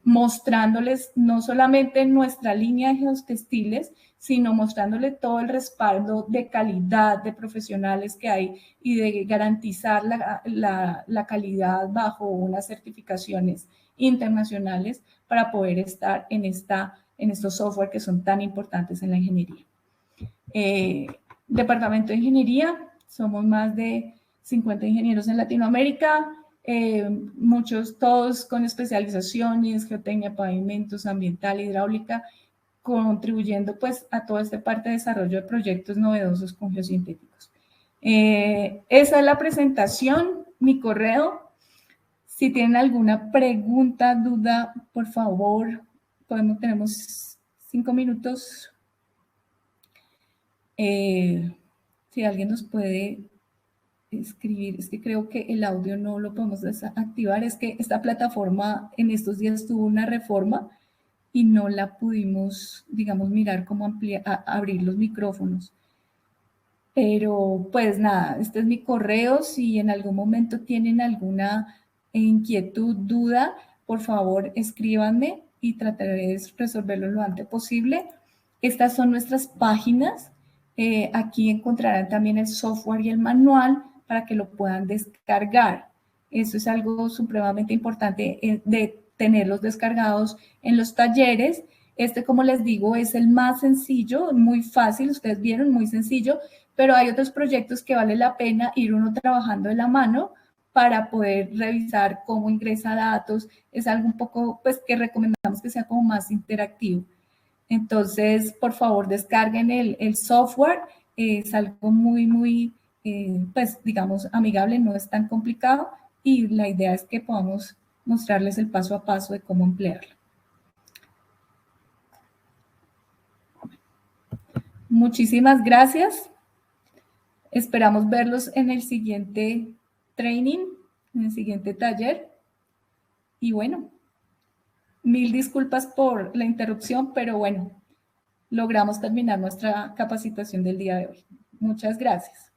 mostrándoles no solamente nuestra línea de geotextiles, sino mostrándole todo el respaldo de calidad de profesionales que hay y de garantizar la calidad bajo unas certificaciones internacionales para poder estar en estos software que son tan importantes en la ingeniería. Departamento de Ingeniería, somos más de 50 ingenieros en Latinoamérica, muchos, todos con especializaciones, geotecnia, pavimentos, ambiental, hidráulica, contribuyendo pues a toda esta parte de desarrollo de proyectos novedosos con geosintéticos. Esa es la presentación, mi correo. Si tienen alguna pregunta, duda, por favor, tenemos 5 minutos. Si alguien nos puede escribir, es que creo que el audio no lo podemos desactivar, es que esta plataforma en estos días tuvo una reforma y no la pudimos, digamos, mirar cómo abrir los micrófonos. Pero pues nada, este es mi correo, si en algún momento tienen alguna inquietud, duda, por favor escríbanme y trataré de resolverlo lo antes posible. Estas son nuestras páginas. Aquí encontrarán también el software y el manual para que lo puedan descargar. Eso es algo supremamente importante de tenerlos descargados en los talleres. Este, como les digo, es el más sencillo, muy fácil, ustedes vieron, muy sencillo, pero hay otros proyectos que vale la pena ir uno trabajando de la mano para poder revisar cómo ingresa datos. Es algo un poco, pues, que recomendamos que sea como más interactivo. Entonces, por favor, descarguen el software. Es algo muy, pues, digamos, amigable, no es tan complicado y la idea es que podamos mostrarles el paso a paso de cómo emplearlo. Muchísimas gracias. Esperamos verlos en el siguiente training, en el siguiente taller. Y bueno, mil disculpas por la interrupción, pero bueno, logramos terminar nuestra capacitación del día de hoy. Muchas gracias.